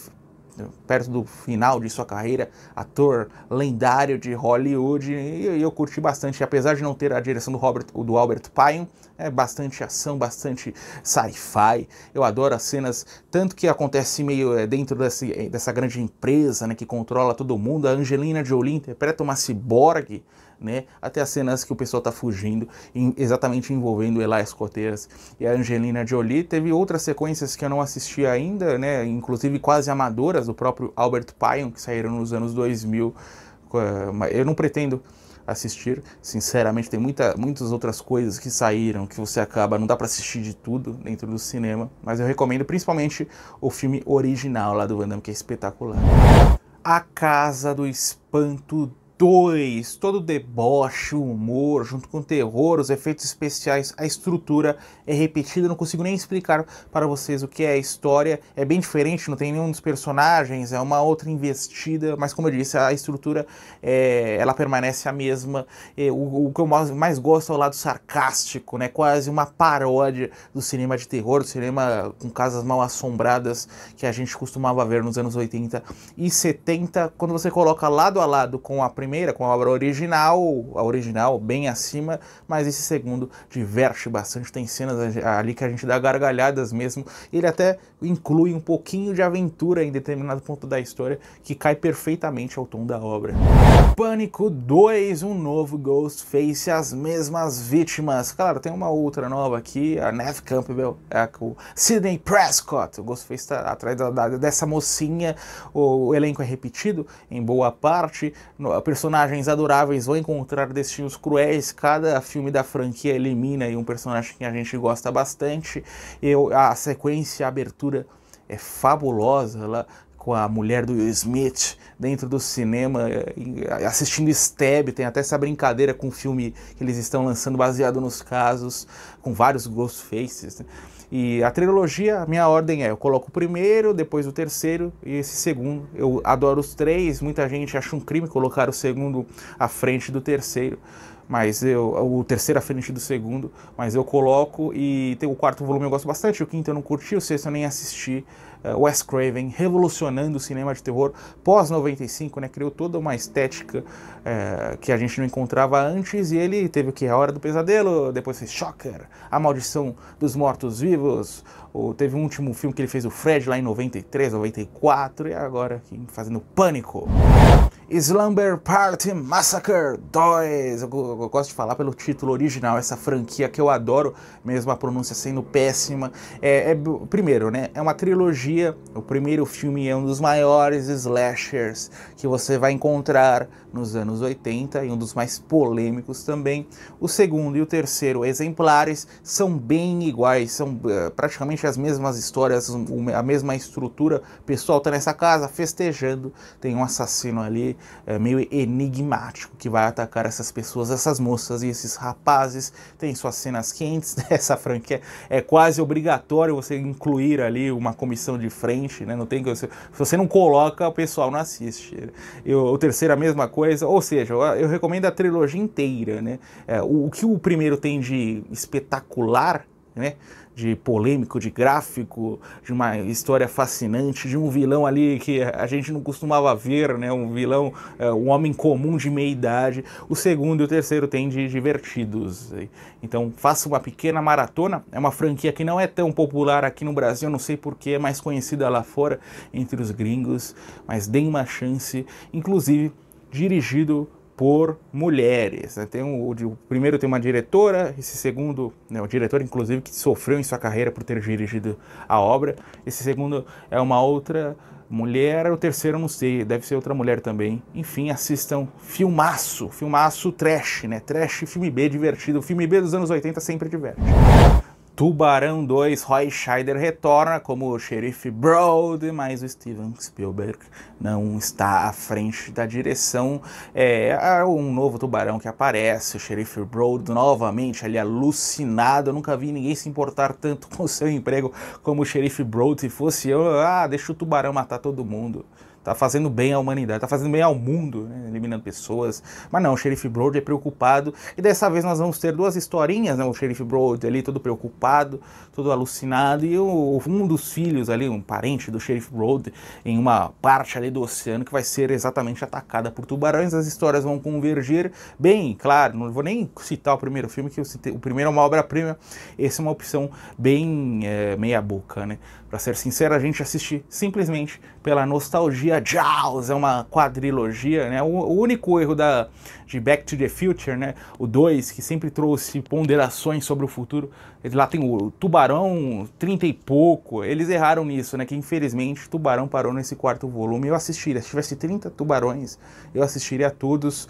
S1: Perto do final de sua carreira, ator lendário de Hollywood, e eu curti bastante, apesar de não ter a direção do Albert Pyun. É bastante ação, bastante sci-fi. Eu adoro as cenas, tanto que acontece meio dentro dessa grande empresa, né, que controla todo mundo. A Angelina Jolie interpreta uma ciborgue, né, até as cenas que o pessoal tá fugindo, exatamente envolvendo Elias Koteas e a Angelina Jolie. Teve outras sequências que eu não assisti ainda, né, inclusive quase amadoras do próprio Albert Pyun, que saíram nos anos 2000. Eu não pretendo assistir, sinceramente. Tem muitas outras coisas que saíram que você não dá para assistir de tudo dentro do cinema, mas eu recomendo principalmente o filme original lá do Van Damme, que é espetacular. A Casa do Espanto 2, todo o deboche, o humor, junto com o terror, os efeitos especiais, a estrutura é repetida. Eu não consigo nem explicar para vocês o que é a história. É bem diferente, não tem nenhum dos personagens, é uma outra investida, mas como eu disse, a estrutura ela permanece a mesma. O que eu mais gosto é o lado sarcástico, né? Quase uma paródia do cinema de terror, do cinema com casas mal assombradas que a gente costumava ver nos anos 80 e 70. Quando você coloca lado a lado com a primeira primeira, com a obra original, a original bem acima, mas esse segundo diverte bastante, tem cenas ali que a gente dá gargalhadas mesmo, ele até inclui um pouquinho de aventura em determinado ponto da história, que cai perfeitamente ao tom da obra. Pânico 2, um novo Ghostface, as mesmas vítimas. Claro, tem uma outra nova aqui, a Neve Campbell, o Sidney Prescott. O Ghostface está atrás dessa mocinha, o elenco é repetido em boa parte, personagens adoráveis vão encontrar destinos cruéis, cada filme da franquia elimina aí um personagem que a gente gosta bastante. A sequência, a abertura é fabulosa, ela com a mulher do Will Smith dentro do cinema, assistindo Stab, tem até essa brincadeira com o filme que eles estão lançando baseado nos casos, com vários Ghostfaces, né? E a trilogia, a minha ordem é, eu coloco o primeiro, depois o terceiro e esse segundo. Eu adoro os três, muita gente acha um crime colocar o segundo à frente do terceiro, mas o terceiro à frente do segundo, mas eu coloco, e tem o quarto volume eu gosto bastante, o quinto eu não curti, o sexto eu nem assisti. Wes Craven revolucionando o cinema de terror pós-95, né? Criou toda uma estética que a gente não encontrava antes, e ele teve o que? A Hora do Pesadelo, depois fez Shocker, A Maldição dos Mortos-Vivos, teve um último filme que ele fez, o Fred, lá em 93, 94, e agora aqui fazendo Pânico. Slumber Party Massacre 2, eu gosto de falar pelo título original, essa franquia que eu adoro, mesmo a pronúncia sendo péssima. Primeiro, né, é uma trilogia, o primeiro filme é um dos maiores slashers que você vai encontrar nos anos 80 e um dos mais polêmicos também. O segundo e o terceiro, exemplares, são bem iguais, são praticamente as mesmas histórias, a mesma estrutura. O pessoal tá nessa casa festejando, tem um assassino ali meio enigmático que vai atacar essas pessoas, essas moças e esses rapazes. Tem suas cenas quentes, essa franquia é quase obrigatório você incluir ali uma comissão de frente, né? Não tem que se você não coloca, o pessoal não assiste. O terceiro a mesma coisa, ou seja, eu recomendo a trilogia inteira, né? O que o primeiro tem de espetacular, né, de polêmico, de gráfico, de uma história fascinante, de um vilão ali que a gente não costumava ver, né, um vilão, um homem comum de meia idade. O segundo e o terceiro tem de divertidos. Então faça uma pequena maratona, é uma franquia que não é tão popular aqui no Brasil, não sei porque, é mais conhecida lá fora entre os gringos, mas deem uma chance, inclusive dirigido por mulheres, né? O primeiro tem uma diretora, esse segundo, né, o diretor inclusive que sofreu em sua carreira por ter dirigido a obra, esse segundo é uma outra mulher, o terceiro não sei, deve ser outra mulher também. Enfim, assistam, filmaço trash, né, trash, filme B divertido, filme B dos anos 80 sempre diverte. Tubarão 2, Roy Scheider retorna como o xerife Broad, mas o Steven Spielberg não está à frente da direção. É um novo tubarão que aparece, o xerife Broad novamente ali alucinado. Eu nunca vi ninguém se importar tanto com o seu emprego como o xerife Broad. Se fosse eu, deixa o tubarão matar todo mundo. Tá fazendo bem à humanidade, tá fazendo bem ao mundo, né, eliminando pessoas. Mas não, o xerife Broad é preocupado. E dessa vez nós vamos ter duas historinhas, né? O xerife Broad ali todo preocupado, todo alucinado. E um dos filhos ali, um parente do xerife Broad, em uma parte ali do oceano que vai ser exatamente atacada por tubarões. As histórias vão convergir. Bem, claro, não vou nem citar o primeiro filme, que eu citei, o primeiro é uma obra-prima. Essa é uma opção bem meia boca, né? Pra ser sincero, a gente assiste simplesmente pela nostalgia. Jaws é uma quadrilogia, né? O único erro de Back to the Future, né? O 2, que sempre trouxe ponderações sobre o futuro. Lá tem o Tubarão 30 e pouco. Eles erraram nisso, né? Que infelizmente Tubarão parou nesse quarto volume. Eu assistiria. Se tivesse 30 tubarões, eu assistiria a todos.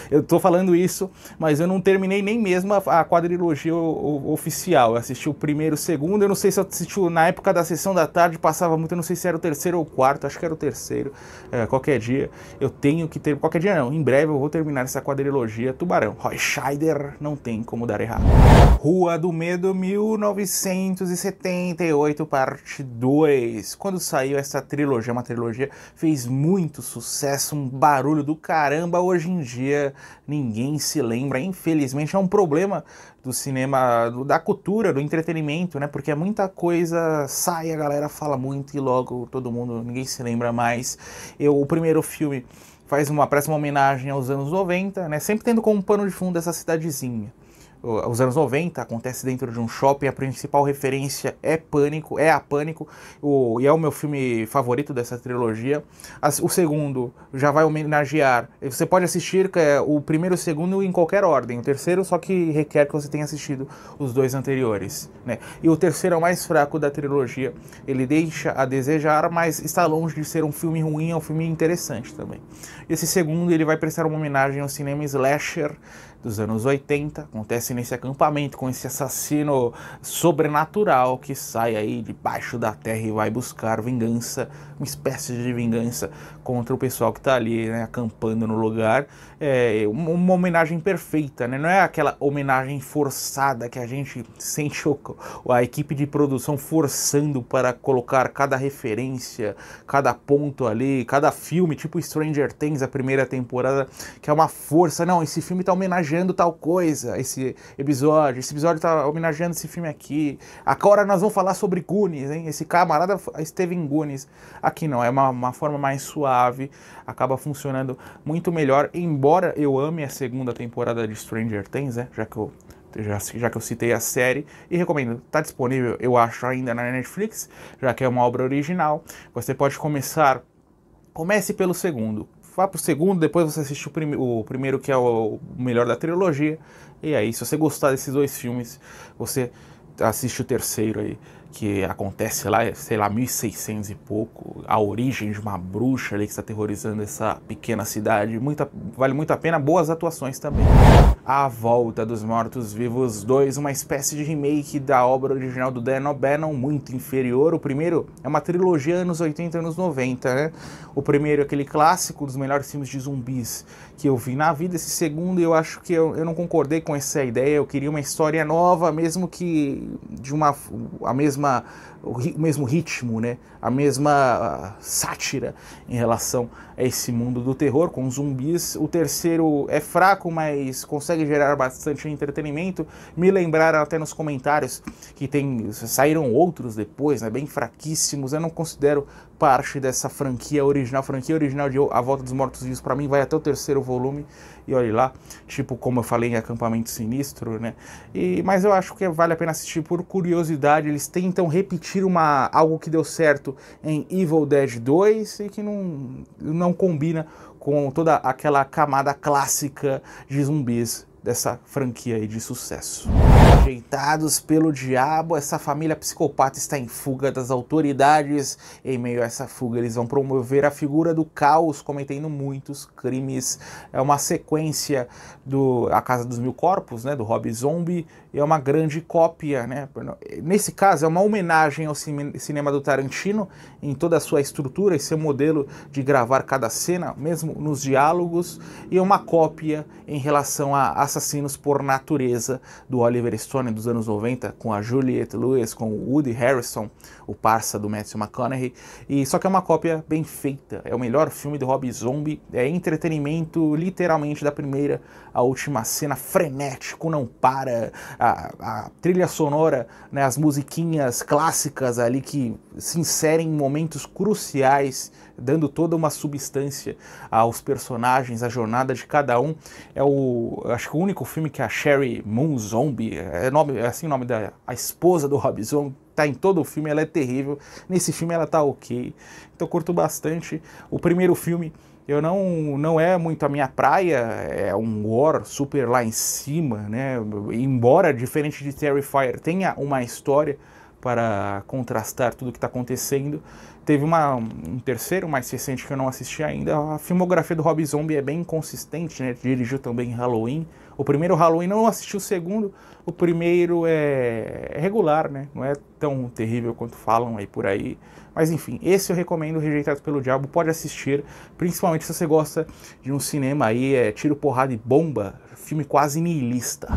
S1: Eu tô falando isso, mas eu não terminei nem mesmo a quadrilogia oficial. Eu assisti o primeiro, o segundo. Eu não sei se eu assisti na época da sessão da tarde, passava muito. Eu não sei se era o terceiro ou o quarto. Acho que era o terceiro. Qualquer dia eu tenho que ter. Qualquer dia não. Em breve eu vou terminar essa quadrilogia Tubarão. Roy Scheider não tem como dar errado. Rua do Medo 1978, parte 2. Quando saiu essa trilogia, uma trilogia, fez muito sucesso, um barulho do caramba. Hoje em dia ninguém se lembra, infelizmente é um problema do cinema, da cultura, do entretenimento, né? Porque muita coisa sai, a galera fala muito e logo todo mundo, ninguém se lembra mais. O primeiro filme presta uma homenagem aos anos 90, né? Sempre tendo como pano de fundo essa cidadezinha. Os anos 90, acontece dentro de um shopping, a principal referência é Pânico, é a Pânico, e é o meu filme favorito dessa trilogia. O segundo já vai homenagear, você pode assistir o primeiro e o segundo em qualquer ordem, o terceiro só que requer que você tenha assistido os dois anteriores, né? E o terceiro é o mais fraco da trilogia, ele deixa a desejar, mas está longe de ser um filme ruim, é um filme interessante também. Esse segundo, ele vai prestar uma homenagem ao cinema slasher dos anos 80, acontece nesse acampamento com esse assassino sobrenatural que sai aí debaixo da terra e vai buscar vingança, uma espécie de vingança contra o pessoal que está ali, né, acampando no lugar. É uma homenagem perfeita, né? Não é aquela homenagem forçada que a gente sente a equipe de produção forçando para colocar cada referência, cada ponto ali, cada filme, tipo Stranger Things, a primeira temporada, que é uma força. Não, esse filme está homenageando tal coisa, esse episódio está homenageando esse filme aqui. Agora nós vamos falar sobre Goonies, hein? Esse camarada esteve em Goonies. Aqui não, é uma forma mais suave, acaba funcionando muito melhor, embora eu ame a segunda temporada de Stranger Things, né? Já que eu citei a série, e recomendo, está disponível, eu acho, ainda na Netflix, já que é uma obra original. Você pode comece pelo segundo, vá pro segundo, depois você assiste o primeiro, que é o melhor da trilogia, e aí, se você gostar desses dois filmes, você assiste o terceiro aí, que acontece lá, sei lá, 1600 e pouco, a origem de uma bruxa ali que está aterrorizando essa pequena cidade. Vale muito a pena, boas atuações também. A Volta dos Mortos-Vivos 2, uma espécie de remake da obra original do Dan O'Bannon, muito inferior. O primeiro é uma trilogia anos 80 e anos 90, né? O primeiro é aquele clássico dos melhores filmes de zumbis que eu vi na vida. Esse segundo, eu acho que eu não concordei com essa ideia, eu queria uma história nova, mesmo que o mesmo ritmo, né? A mesma sátira em relação a esse mundo do terror com zumbis. O terceiro é fraco, mas consegue gerar bastante entretenimento. Me lembraram até nos comentários que saíram outros depois, né? Bem fraquíssimos. Eu não considero parte dessa franquia original. A franquia original de A Volta dos Mortos-Vivos, para mim, vai até o terceiro volume. E olha lá, tipo como eu falei em Acampamento Sinistro, né? Mas eu acho que vale a pena assistir por curiosidade. Eles tentam repetir algo que deu certo em Evil Dead 2 e que não combina com toda aquela camada clássica de zumbis dessa franquia aí de sucesso. Rejeitados pelo diabo, essa família psicopata está em fuga das autoridades. Em meio a essa fuga, eles vão promover a figura do caos, cometendo muitos crimes. É uma sequência do A Casa dos Mil Corpos, né, do Rob Zombie, e é uma grande cópia, né? Nesse caso, é uma homenagem ao cinema do Tarantino, em toda a sua estrutura e seu modelo de gravar cada cena, mesmo nos diálogos, e é uma cópia em relação a Assassinos por Natureza, do Oliver Stone, dos anos 90, com a Juliette Lewis, com o Woody Harrelson, o parça do Matthew McConaughey, só que é uma cópia bem feita. É o melhor filme do Rob Zombie, é entretenimento literalmente da primeira à última cena, frenético, não para, a trilha sonora, né, as musiquinhas clássicas ali que se inserem em momentos cruciais, dando toda uma substância aos personagens, a jornada de cada um. Acho que o único filme que a Sherry Moon Zombie, é assim o nome a esposa do Rob Zombie, tá em todo o filme, ela é terrível. Nesse filme ela tá ok, então eu curto bastante. O primeiro filme não é muito a minha praia, é um gore super lá em cima, né? Embora, diferente de Terrifier, tenha uma história para contrastar tudo o que está acontecendo. Teve um terceiro, mais recente, que eu não assisti ainda. A filmografia do Rob Zombie é bem inconsistente, né? Dirigiu também Halloween. O primeiro Halloween, não assisti o segundo. O primeiro é regular, né? Não é tão terrível quanto falam aí por aí. Mas enfim, esse eu recomendo, Rejeitados pelo Diabo. Pode assistir, principalmente se você gosta de um cinema aí, tiro, porrada e bomba. Filme quase nihilista.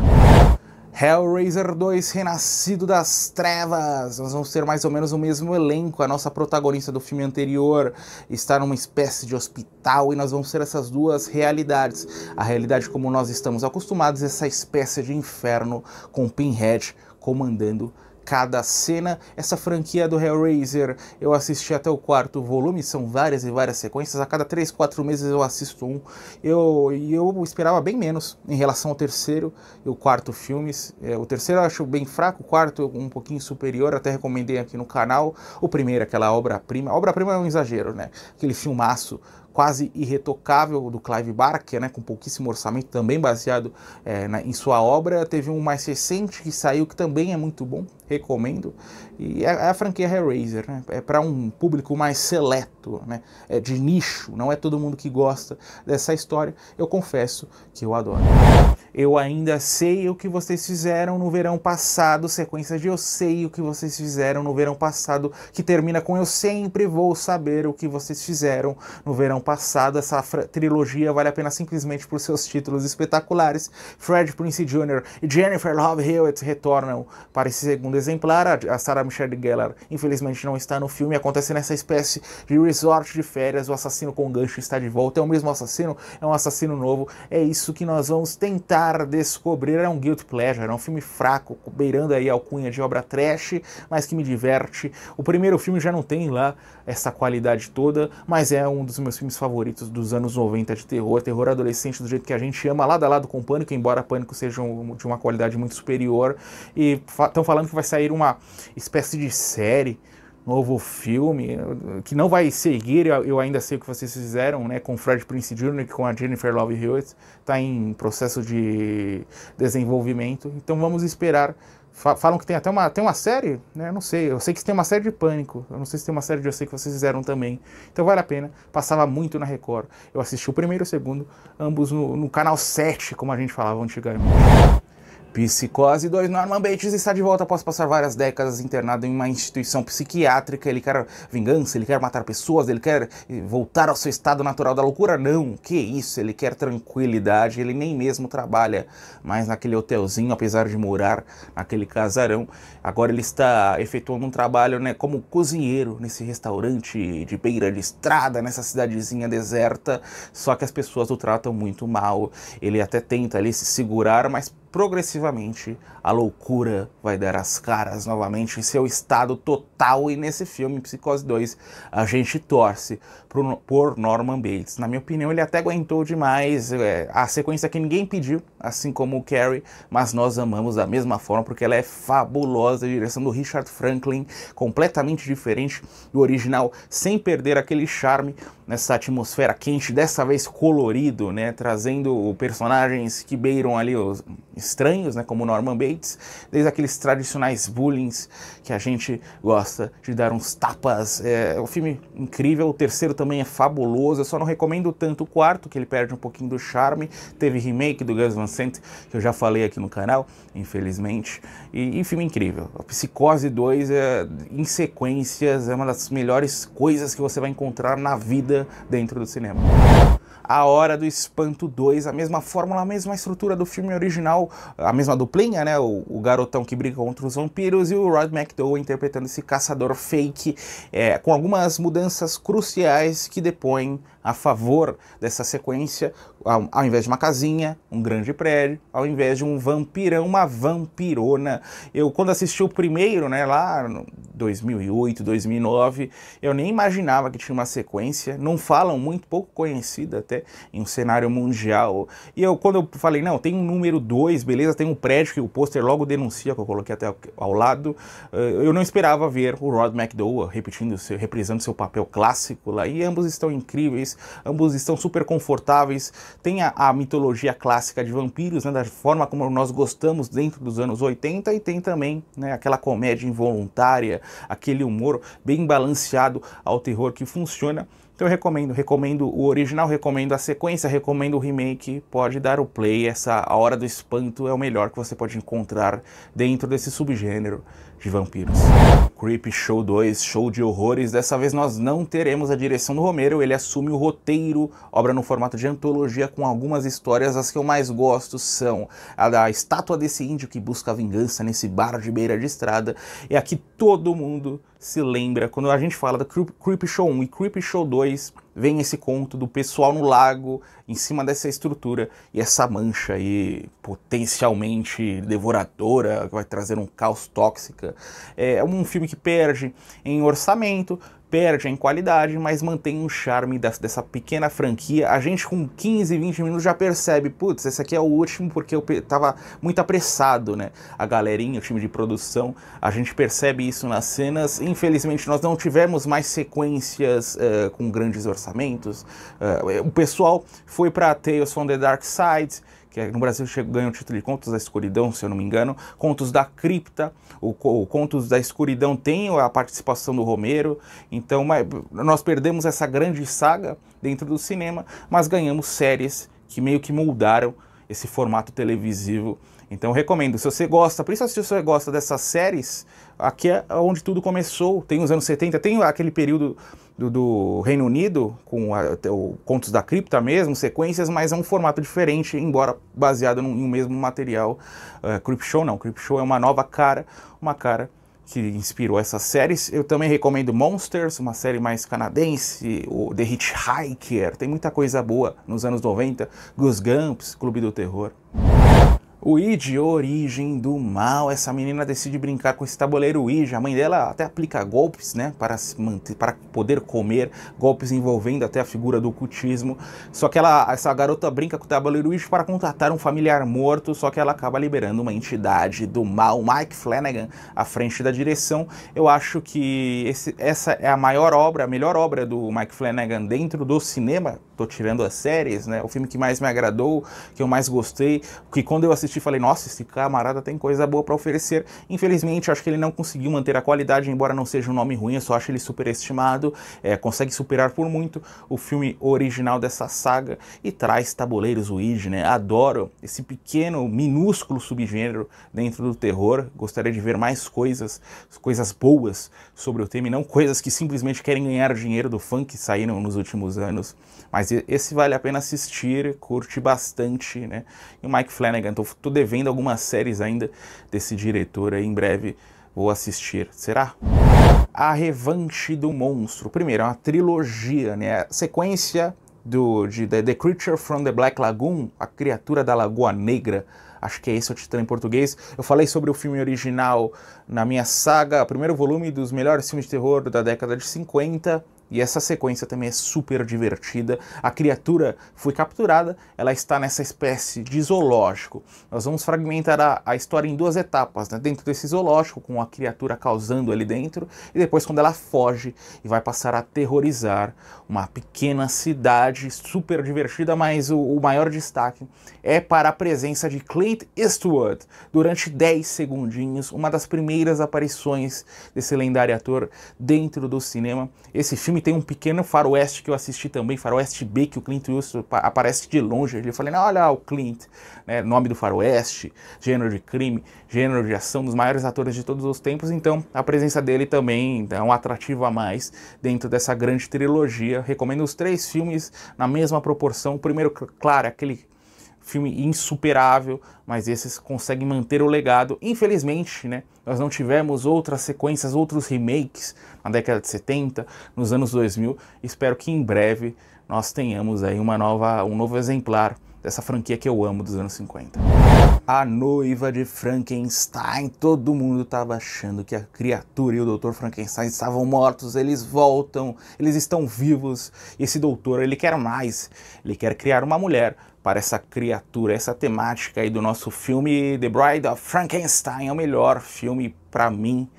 S1: Hellraiser 2, Renascido das Trevas. Nós vamos ter mais ou menos o mesmo elenco. A nossa protagonista do filme anterior está numa espécie de hospital e nós vamos ter essas duas realidades. A realidade como nós estamos acostumados, essa espécie de inferno com Pinhead comandando cada cena. Essa franquia do Hellraiser, eu assisti até o 4º volume, são várias e várias sequências, a cada 3, 4 meses eu assisto um. Eu esperava bem menos em relação ao 3º e o 4º filmes. O 3º eu acho bem fraco, o 4º um pouquinho superior, até recomendei aqui no canal. O primeiro, aquela obra-prima, obra-prima é um exagero, né? Aquele filmaço quase irretocável do Clive Barker, né, com pouquíssimo orçamento, também baseado em sua obra. Teve um mais recente que saiu, que também é muito bom, recomendo. E é a franquia Hellraiser, né? É para um público mais seleto, né? É de nicho, não é todo mundo que gosta dessa história. Eu confesso que eu adoro. Eu ainda sei o que vocês fizeram no verão passado, sequência de eu sei o que vocês fizeram no verão passado, que termina com eu sempre vou saber o que vocês fizeram no verão passado. Essa trilogia vale a pena simplesmente por seus títulos espetaculares. Freddie Prinze Jr. e Jennifer Love Hewitt retornam para esse segundo exemplar. A Sarah Michelle Gellar infelizmente não está no filme. Acontece nessa espécie de resort de férias. O assassino com gancho está de volta. É o mesmo assassino, é um assassino novo. É isso que nós vamos tentar descobrir. É um guilty pleasure, é um filme fraco, beirando aí a alcunha de obra trash, mas que me diverte. O primeiro filme já não tem lá essa qualidade toda, mas é um dos meus filmes favoritos dos anos 90 de terror, terror adolescente do jeito que a gente ama, lado a lado com Pânico, embora Pânico seja de uma qualidade muito superior. E estão falando que vai sair uma espécie de série, novo filme, que não vai seguir, eu ainda sei o que vocês fizeram, né, com Freddie Prinze Jr., com a Jennifer Love Hewitt, está em processo de desenvolvimento, então vamos esperar. Falam que tem até uma série, né? Eu não sei, eu sei que tem uma série de Pânico, eu não sei se tem uma série de Eu Sei Que Vocês Fizeram também, então vale a pena. Passava muito na Record, eu assisti o primeiro e o segundo, ambos no canal 7, como a gente falava antigamente. Psicose 2, Norman Bates está de volta após passar várias décadas internado em uma instituição psiquiátrica. Ele quer vingança, ele quer matar pessoas, ele quer voltar ao seu estado natural da loucura? Não, que isso, ele quer tranquilidade, ele nem mesmo trabalha mais naquele hotelzinho, apesar de morar naquele casarão. Agora ele está efetuando um trabalho, né, como cozinheiro nesse restaurante de beira de estrada, nessa cidadezinha deserta, só que as pessoas o tratam muito mal. Ele até tenta ali se segurar, mas progressivamente a loucura vai dar as caras novamente em seu estado total, e nesse filme, Psicose 2, a gente torce por Norman Bates. Na minha opinião, ele até aguentou demais a sequência que ninguém pediu, assim como o Carrie, mas nós amamos da mesma forma porque ela é fabulosa. A direção do Richard Franklin, completamente diferente do original, sem perder aquele charme nessa atmosfera quente, dessa vez colorido, né, trazendo personagens que beiram ali os estranhos, né, como Norman Bates, desde aqueles tradicionais bullies que a gente gosta de dar uns tapas. É um filme incrível. O terceiro também é fabuloso, eu só não recomendo tanto o quarto, que ele perde um pouquinho do charme. Teve remake do Gus Van Sant, que eu já falei aqui no canal, infelizmente, e filme incrível. A Psicose 2, em sequências, é uma das melhores coisas que você vai encontrar na vida dentro do cinema. A Hora do Espanto 2, a mesma fórmula, a mesma estrutura do filme original, a mesma duplinha, né? O garotão que briga contra os vampiros e o Rod McDowall interpretando esse caçador fake, com algumas mudanças cruciais que depõem a favor dessa sequência. Ao invés de uma casinha, um grande prédio, ao invés de um vampirão, uma vampirona. Eu, quando assisti o primeiro, né, lá em 2008, 2009, eu nem imaginava que tinha uma sequência. Não falam muito, pouco conhecida até, em um cenário mundial. E quando eu falei, não, tem um número 2, beleza, tem um prédio que o pôster logo denuncia, que eu coloquei até ao lado, eu não esperava ver o Rod McDowall reprisando seu papel clássico lá, e ambos estão incríveis, ambos estão super confortáveis. Tem a mitologia clássica de vampiros, né, da forma como nós gostamos dentro dos anos 80, e tem também, né, aquela comédia involuntária, aquele humor bem balanceado ao terror que funciona. Então eu recomendo o original, recomendo a sequência, recomendo o remake. Pode dar o play, A Hora do Espanto é o melhor que você pode encontrar dentro desse subgênero de vampiros. Creepshow 2, show de horrores. Dessa vez nós não teremos a direção do Romero, ele assume o roteiro, obra no formato de antologia com algumas histórias. As que eu mais gosto são a da estátua desse índio que busca a vingança nesse bar de beira de estrada. É a que todo mundo se lembra quando a gente fala da Creepshow 1 e Creepshow 2. vem esse conto do pessoal no lago, em cima dessa estrutura, e essa mancha aí potencialmente devoradora, que vai trazer um caos tóxico. É um filme que perde em orçamento, perde em qualidade, mas mantém um charme dessa pequena franquia. A gente com 15, 20 minutos já percebe, putz, esse aqui é o último, porque eu tava muito apressado, né? A galerinha, o time de produção, a gente percebe isso nas cenas. Infelizmente nós não tivemos mais sequências com grandes orçamentos. O pessoal foi para Tales from the Dark Side, que no Brasil ganhou o título de Contos da Escuridão, se eu não me engano, Contos da Cripta. O Contos da Escuridão tem a participação do Romero, então nós perdemos essa grande saga dentro do cinema, mas ganhamos séries que meio que moldaram esse formato televisivo. Então eu recomendo, se você gosta, principalmente se você gosta dessas séries, aqui é onde tudo começou. Tem os anos 70, tem aquele período do Reino Unido, com o Contos da Cripta mesmo, sequências, mas é um formato diferente, embora baseado no mesmo material. Creepshow não, Creepshow é uma nova cara, uma cara que inspirou essas séries. Eu também recomendo Monsters, uma série mais canadense, o The Hitchhiker, tem muita coisa boa nos anos 90, Goosebumps, Clube do Terror. Ouija, Origem do Mal. Essa menina decide brincar com esse tabuleiro Ouija. A mãe dela até aplica golpes, né, para poder comer, golpes envolvendo até a figura do ocultismo. Só que essa garota brinca com o tabuleiro Ouija para contatar um familiar morto, só que ela acaba liberando uma entidade do mal. Mike Flanagan à frente da direção. Eu acho que essa é a melhor obra do Mike Flanagan dentro do cinema. Tô tirando as séries, né? O filme que mais me agradou, que eu mais gostei, que quando eu assisti falei, nossa, esse camarada tem coisa boa para oferecer. Infelizmente, eu acho que ele não conseguiu manter a qualidade, embora não seja um nome ruim, eu só acho ele superestimado, consegue superar por muito o filme original dessa saga e traz tabuleiros Ouija, né? Adoro esse pequeno, minúsculo subgênero dentro do terror. Gostaria de ver mais coisas boas sobre o tema e não coisas que simplesmente querem ganhar dinheiro do fã que saíram nos últimos anos. Mas esse vale a pena assistir, curte bastante, né? E o Mike Flanagan, tô devendo algumas séries ainda desse diretor aí, em breve vou assistir. Será? A Revanche do Monstro. Primeiro, é uma trilogia, né? A sequência de The Creature from the Black Lagoon, A Criatura da Lagoa Negra. Acho que é esse o título em português. Eu falei sobre o filme original na minha saga, o primeiro volume dos melhores filmes de terror da década de 50. E essa sequência também é super divertida. A criatura foi capturada, ela está nessa espécie de zoológico. Nós vamos fragmentar a história em duas etapas, né? Dentro desse zoológico, com a criatura causando ali dentro, e depois quando ela foge e vai passar a aterrorizar uma pequena cidade super divertida, mas o maior destaque é para a presença de Clint Eastwood durante 10 segundinhos, uma das primeiras aparições desse lendário ator dentro do cinema. Esse filme tem um pequeno faroeste que eu assisti também, Faroeste B, que o Clint Eastwood aparece de longe. Eu falei, não, olha o Clint, né, nome do faroeste, gênero de crime, gênero de ação, dos maiores atores de todos os tempos, então a presença dele também é um atrativo a mais dentro dessa grande trilogia. Recomendo os 3 filmes na mesma proporção. O primeiro, claro, é aquele filme insuperável, mas esses conseguem manter o legado. Infelizmente, né, nós não tivemos outras sequências, outros remakes na década de 70, nos anos 2000. Espero que em breve nós tenhamos aí um novo exemplar dessa franquia que eu amo dos anos 50. A Noiva de Frankenstein. Todo mundo estava achando que a criatura e o Dr. Frankenstein estavam mortos. Eles voltam, eles estão vivos. E esse doutor, ele quer mais. Ele quer criar uma mulher para essa criatura. Essa temática aí do nosso filme The Bride of Frankenstein é o melhor filme para mim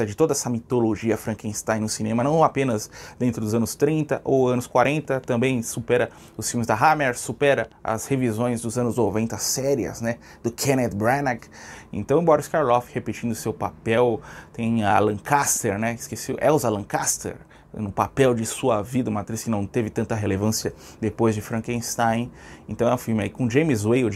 S1: de toda essa mitologia Frankenstein no cinema, não apenas dentro dos anos 30 ou anos 40, também supera os filmes da Hammer, supera as revisões dos anos 90 sérias, né, do Kenneth Branagh. Então Boris Karloff repetindo seu papel, tem a Lancaster, né, esqueci, Elsa Lancaster, no papel de sua vida, uma atriz que não teve tanta relevância depois de Frankenstein. Então é um filme aí com James Whale.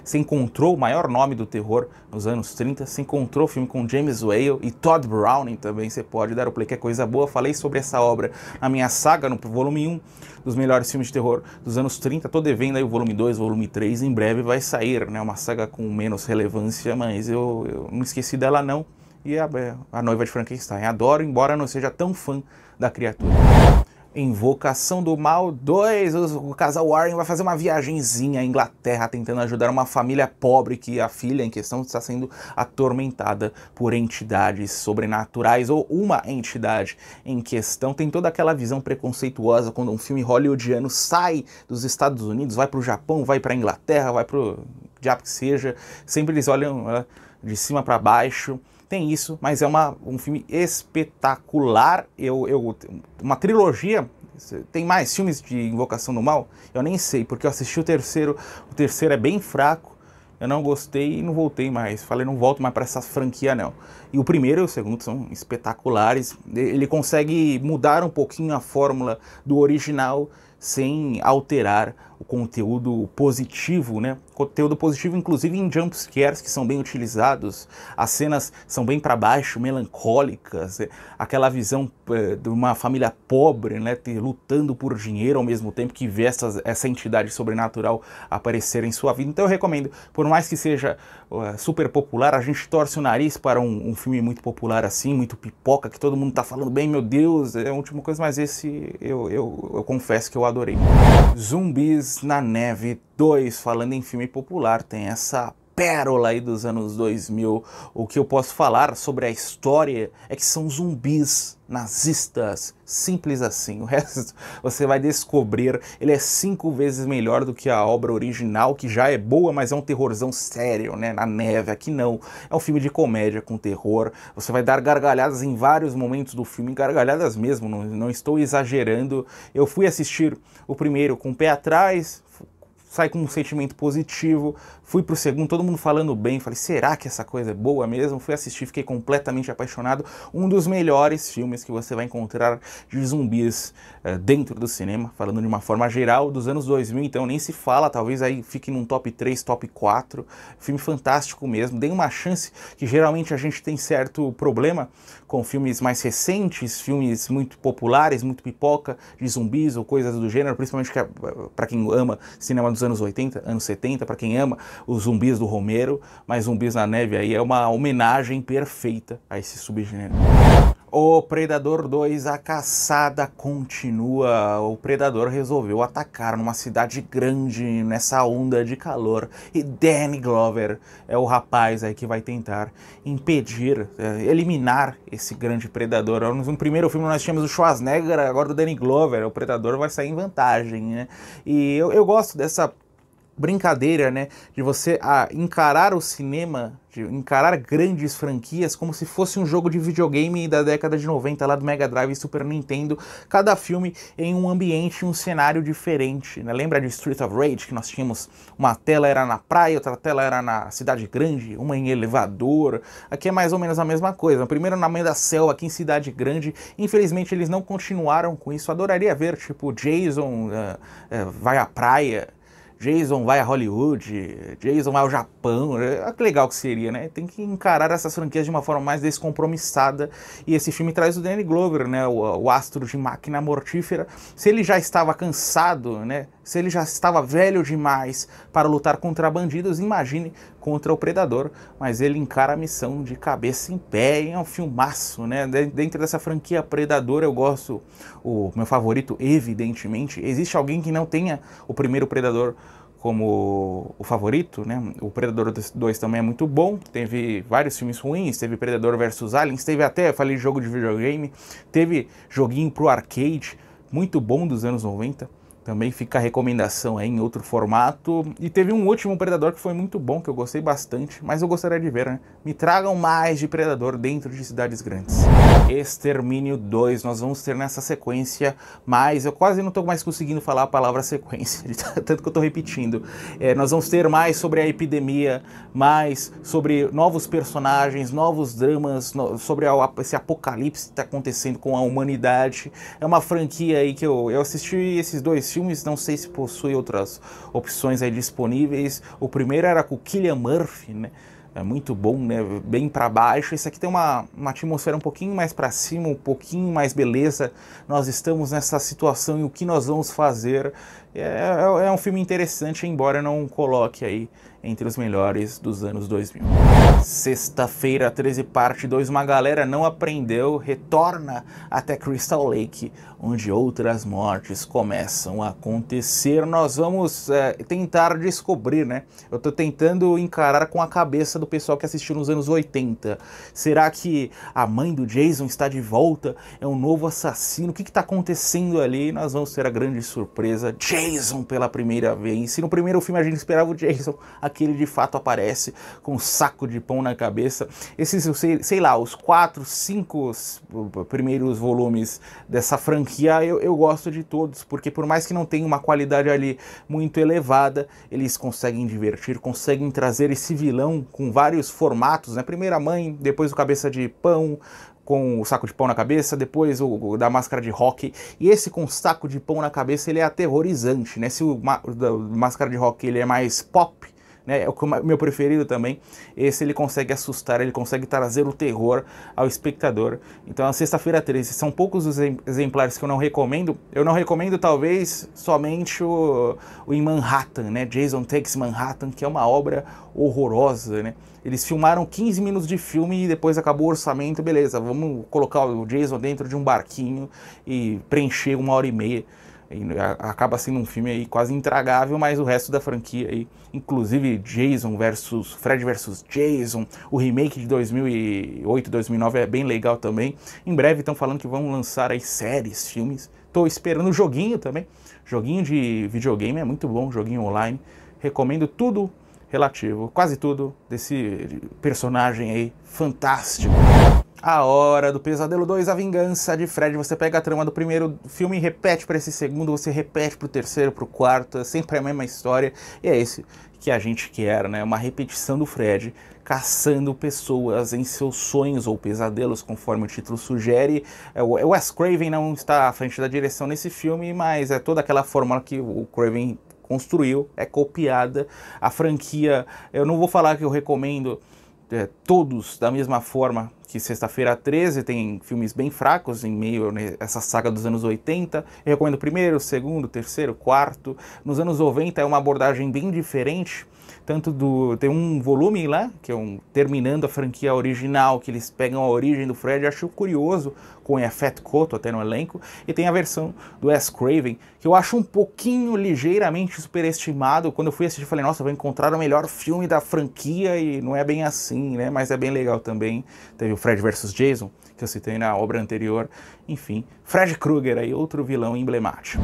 S1: Você encontrou o maior nome do terror nos anos 30, você encontrou o filme com James Whale e Todd Browning também, você pode dar o play que é coisa boa. Falei sobre essa obra na minha saga, no volume 1 dos melhores filmes de terror dos anos 30, tô devendo aí o volume 2, o volume 3, em breve vai sair, né, uma saga com menos relevância, mas eu não esqueci dela não. E a Noiva de Frankenstein. Adoro, embora não seja tão fã da criatura. Invocação do Mal 2, o casal Warren vai fazer uma viagenzinha à Inglaterra tentando ajudar uma família pobre que a filha em questão está sendo atormentada por entidades sobrenaturais, ou uma entidade em questão. Tem toda aquela visão preconceituosa quando um filme hollywoodiano sai dos Estados Unidos, vai para o Japão, vai para a Inglaterra, vai para o diabo que seja, sempre eles olham de cima para baixo. Tem isso, mas é um filme espetacular. Uma trilogia. Tem mais filmes de Invocação do Mal? Eu nem sei, porque eu assisti o terceiro é bem fraco, eu não gostei e não voltei mais. Falei, não volto mais para essa franquia não. E o primeiro e o segundo são espetaculares. Ele consegue mudar um pouquinho a fórmula do original sem alterar o conteúdo positivo, né? Conteúdo positivo, inclusive em jumpscares que são bem utilizados. As cenas são bem para baixo, melancólicas. Aquela visão de uma família pobre, né? Lutando por dinheiro ao mesmo tempo que vê essa entidade sobrenatural aparecer em sua vida. Então eu recomendo, por mais que seja super popular, a gente torce o nariz para um filme muito popular assim, muito pipoca, que todo mundo tá falando bem, meu Deus, é a última coisa, mas esse eu confesso que eu adorei. Zumbis na Neve 2, falando em filme popular, tem essa pérola aí dos anos 2000. O que eu posso falar sobre a história é que são zumbis nazistas, simples assim. O resto você vai descobrir. Ele é 5 vezes melhor do que a obra original, que já é boa, mas é um terrorzão sério, né? Na neve. Aqui não. É um filme de comédia com terror. Você vai dar gargalhadas em vários momentos do filme, gargalhadas mesmo, não estou exagerando. Eu fui assistir o primeiro com o pé atrás, sai com um sentimento positivo, fui pro segundo, todo mundo falando bem, falei, será que essa coisa é boa mesmo? Fui assistir, fiquei completamente apaixonado. Um dos melhores filmes que você vai encontrar de zumbis dentro do cinema, falando de uma forma geral, dos anos 2000, então nem se fala, talvez aí fique num top 3, top 4, filme fantástico mesmo. Dei uma chance, que geralmente a gente tem certo problema com filmes mais recentes, filmes muito populares, muito pipoca, de zumbis ou coisas do gênero, principalmente para quem ama cinema dos anos 80, anos 70, para quem ama os zumbis do Romero, mas Zumbis na Neve aí é uma homenagem perfeita a esse subgênero. O Predador 2, a caçada continua. O Predador resolveu atacar numa cidade grande nessa onda de calor. E Danny Glover é o rapaz aí que vai tentar impedir, eliminar esse grande predador. No primeiro filme nós tínhamos o Schwarzenegger, agora o Danny Glover. O Predador vai sair em vantagem, né? E eu gosto dessa brincadeira, né, de você encarar o cinema, de encarar grandes franquias como se fosse um jogo de videogame da década de 90 lá do Mega Drive e Super Nintendo, cada filme em um ambiente, um cenário diferente, né? Lembra de Street of Rage, que nós tínhamos uma tela era na praia, outra tela era na cidade grande, uma em elevador. Aqui é mais ou menos a mesma coisa. Primeiro na meio da selva, aqui em cidade grande. Infelizmente eles não continuaram com isso. Adoraria ver, tipo, Jason vai à praia, Jason vai a Hollywood, Jason vai ao Japão. Olha que legal que seria, né? Tem que encarar essas franquias de uma forma mais descompromissada. E esse filme traz o Danny Glover, né? O astro de Máquina Mortífera. Se ele já estava cansado, né? Se ele já estava velho demais para lutar contra bandidos, imagine contra o Predador. Mas ele encara a missão de cabeça em pé, e é um filmaço, né? Dentro dessa franquia Predador eu gosto, o meu favorito, evidentemente. Existe alguém que não tenha o primeiro Predador como o favorito, né? O Predador 2 também é muito bom, teve vários filmes ruins, teve Predador vs Aliens, teve até, falei de jogo de videogame, teve joguinho pro arcade, muito bom dos anos 90. Também fica a recomendação aí em outro formato. E teve um último Predador que foi muito bom, que eu gostei bastante, mas eu gostaria de ver, né? Me tragam mais de Predador dentro de cidades grandes. Extermínio 2, nós vamos ter nessa sequência, mas eu quase não estou mais conseguindo falar a palavra sequência, tanto que eu estou repetindo. Nós vamos ter mais sobre a epidemia, mais sobre novos personagens, novos dramas, sobre esse apocalipse que está acontecendo com a humanidade. É uma franquia aí que eu assisti esses dois filmes, não sei se possui outras opções aí disponíveis. O primeiro era com o Cillian Murphy, né? É muito bom, né? Bem para baixo. Esse aqui tem uma atmosfera um pouquinho mais para cima, um pouquinho mais beleza. Nós estamos nessa situação e o que nós vamos fazer? é um filme interessante, embora não coloque aí entre os melhores dos anos 2000. Sexta-feira 13, parte 2, uma galera não aprendeu, retorna até Crystal Lake, onde outras mortes começam a acontecer. Nós vamos tentar descobrir, né? Eu tô tentando encarar com a cabeça do pessoal que assistiu nos anos 80. Será que a mãe do Jason está de volta? É um novo assassino? O que está acontecendo ali? Nós vamos ter a grande surpresa. Jason pela primeira vez. Se no primeiro filme a gente esperava o Jason, aqui ele de fato aparece com um saco de pão na cabeça. Esses, sei lá, os 4, 5 primeiros volumes dessa franquia, eu gosto de todos, porque por mais que não tenha uma qualidade ali muito elevada, eles conseguem divertir, conseguem trazer esse vilão com vários formatos, né? Primeiro a mãe, depois o cabeça de pão, com o saco de pão na cabeça, depois o da máscara de rock, e esse com saco de pão na cabeça, ele é aterrorizante, né? Se o da máscara de rock ele é mais pop, né, é o meu preferido também, esse ele consegue assustar, ele consegue trazer o terror ao espectador. Então a Sexta-feira 13, são poucos os exemplares que eu não recomendo talvez somente o em Manhattan, né, Jason Takes Manhattan, que é uma obra horrorosa, né. Eles filmaram 15 minutos de filme e depois acabou o orçamento, beleza, vamos colocar o Jason dentro de um barquinho e preencher 1h30. Acaba sendo um filme aí quase intragável, mas o resto da franquia aí, inclusive Fred versus Jason, o remake de 2008, 2009 é bem legal também. Em breve estão falando que vão lançar aí séries, filmes. Tô esperando o joguinho também. Joguinho de videogame é muito bom, joguinho online. Recomendo tudo relativo, quase tudo desse personagem aí fantástico. A Hora do Pesadelo 2, A Vingança de Fred. Você pega a trama do primeiro filme e repete para esse segundo, você repete para o terceiro, para o quarto, é sempre a mesma história. E é esse que a gente quer, né? Uma repetição do Fred caçando pessoas em seus sonhos ou pesadelos, conforme o título sugere. O Wes Craven não está à frente da direção nesse filme, mas é toda aquela fórmula que o Craven construiu, é copiada. A franquia, eu não vou falar que eu recomendo todos da mesma forma que Sexta-feira 13, tem filmes bem fracos em meio a essa saga dos anos 80. Eu recomendo o primeiro, o segundo, o terceiro, o quarto. Nos anos 90 é uma abordagem bem diferente. Tem um volume lá, que é terminando a franquia original, que eles pegam a origem do Fred, acho curioso, com a Fat Koto até no elenco, e tem a versão do Wes Craven, que eu acho um pouquinho, ligeiramente superestimado. Quando eu fui assistir, eu falei, nossa, vou encontrar o melhor filme da franquia, e não é bem assim, né, mas é bem legal também. Teve o Fred vs Jason, que eu citei na obra anterior, enfim, Fred Krueger aí, outro vilão emblemático.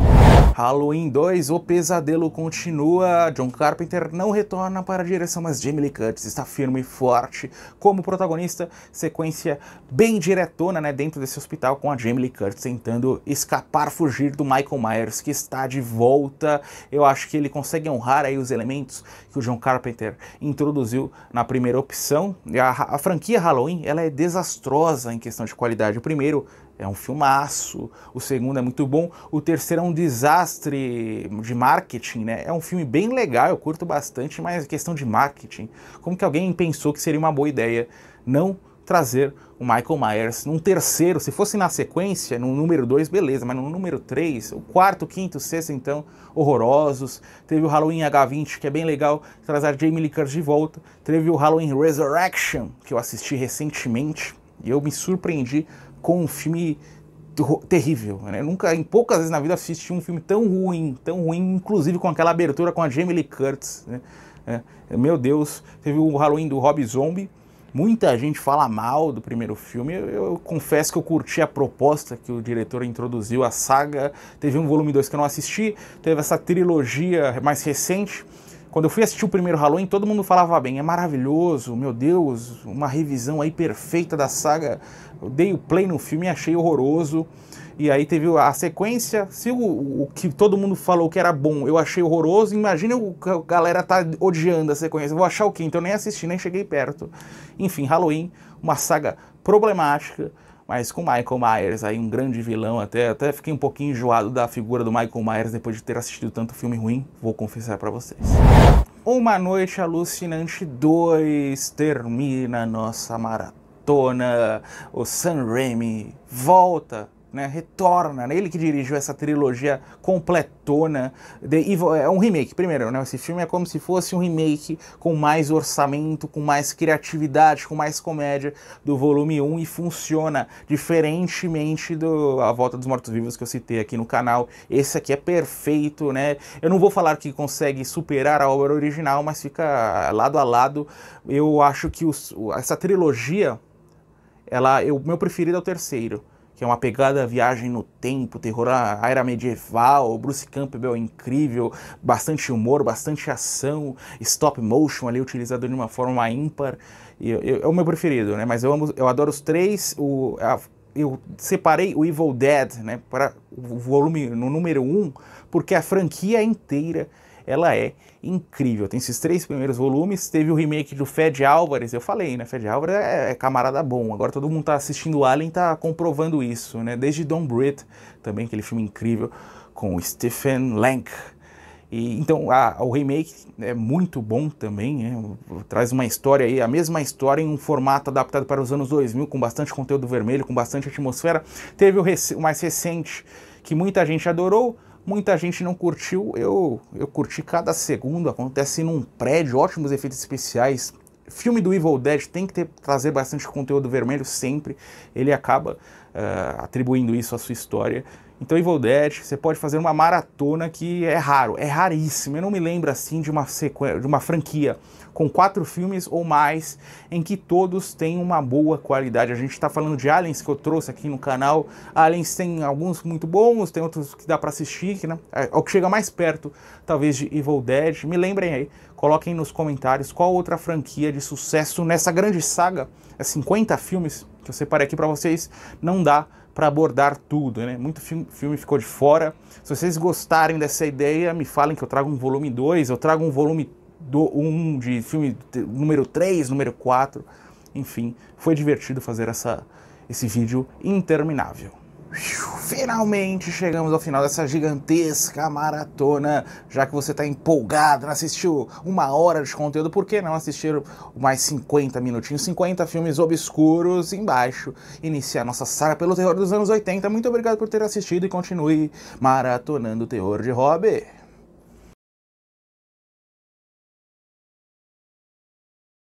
S1: Halloween 2, O Pesadelo continua. John Carpenter não retorna para a direção, mas Jamie Lee Curtis está firme e forte como protagonista. Sequência bem diretona, né, dentro desse hospital, com a Jamie Lee Curtis tentando escapar, fugir do Michael Myers, que está de volta. Eu acho que ele consegue honrar aí os elementos que o John Carpenter introduziu na primeira opção. E a franquia Halloween, ela é desastrosa em questão de qualidade. O primeiro é um filmaço, o segundo é muito bom, o terceiro é um desastre de marketing, né? É um filme bem legal, eu curto bastante, mas questão de marketing. Como que alguém pensou que seria uma boa ideia não trazer o Michael Myers num terceiro? Se fosse na sequência, no número 2, beleza, mas no número 3, o quarto, quinto, sexto, então, horrorosos. Teve o Halloween H20, que é bem legal, trazer a Jamie Lee Curtis de volta. Teve o Halloween Resurrection, que eu assisti recentemente, e eu me surpreendi com um filme terrível, né? Em poucas vezes na vida assisti um filme tão ruim, inclusive com aquela abertura com a Jamie Lee Curtis, né? Meu Deus. Teve o Halloween do Rob Zombie, muita gente fala mal do primeiro filme, eu confesso que eu curti a proposta que o diretor introduziu, a saga. Teve um volume 2 que eu não assisti, teve essa trilogia mais recente. Quando eu fui assistir o primeiro Halloween, todo mundo falava bem, é maravilhoso, meu Deus, uma revisão aí perfeita da saga. Eu dei o play no filme e achei horroroso. E aí teve a sequência, se o que todo mundo falou que era bom, eu achei horroroso, imagina a galera tá odiando a sequência, eu vou achar o quê? Então eu nem assisti, nem cheguei perto. Enfim, Halloween, uma saga problemática, mas com Michael Myers, aí um grande vilão, até fiquei um pouquinho enjoado da figura do Michael Myers depois de ter assistido tanto filme ruim, vou confessar pra vocês. Uma Noite Alucinante 2 termina nossa maratona, o Sam Raimi volta né, retorna, né, ele que dirigiu essa trilogia completona, The Evil, é um remake, primeiro, né, esse filme é como se fosse um remake com mais orçamento, com mais criatividade, com mais comédia do volume 1 e funciona diferentemente do A Volta dos Mortos-Vivos que eu citei aqui no canal. Esse aqui é perfeito, né, eu não vou falar que consegue superar a obra original, mas fica lado a lado. Eu acho que essa trilogia, meu preferido é o terceiro, que é uma pegada viagem no tempo, terror à era medieval, Bruce Campbell é incrível, bastante humor, bastante ação, stop motion ali utilizado de uma forma ímpar, é o meu preferido, né? Mas eu adoro os três. Eu separei o Evil Dead, né, para o volume no número 1, porque a franquia inteira ela é incrível. Tem esses 3 primeiros volumes, teve o remake do Fede Álvares, eu falei, né, Fede Álvares é camarada bom, agora todo mundo tá assistindo Alien, tá comprovando isso, né, desde Don't Breathe, também aquele filme incrível, com o Stephen Lang. E, então o remake é muito bom também, né, traz uma história aí, a mesma história em um formato adaptado para os anos 2000, com bastante conteúdo vermelho, com bastante atmosfera. Teve o mais recente, que muita gente adorou, muita gente não curtiu, eu curti cada segundo, acontece num prédio, ótimos efeitos especiais. Filme do Evil Dead tem que trazer bastante conteúdo vermelho sempre, ele acaba atribuindo isso à sua história. Então Evil Dead, você pode fazer uma maratona que é raro, é raríssimo. Eu não me lembro assim de uma franquia com 4 filmes ou mais em que todos têm uma boa qualidade. A gente está falando de Aliens, que eu trouxe aqui no canal. Aliens tem alguns muito bons, tem outros que dá para assistir, né? É o que chega mais perto, talvez, de Evil Dead. Me lembrem aí, coloquem nos comentários qual outra franquia de sucesso nessa grande saga, 50 filmes que eu separei aqui para vocês, não dá para abordar tudo, né? Muito filme ficou de fora. Se vocês gostarem dessa ideia, me falem que eu trago um volume 2, eu trago um volume 1 de filme número 3, número 4. Enfim, foi divertido fazer esse vídeo interminável. Finalmente chegamos ao final dessa gigantesca maratona. Já que você está empolgado, assistiu 1 hora de conteúdo, por que não assistir mais 50 minutinhos, 50 filmes obscuros embaixo? Iniciar nossa saga pelo terror dos anos 80. Muito obrigado por ter assistido e continue maratonando o terror de hobby.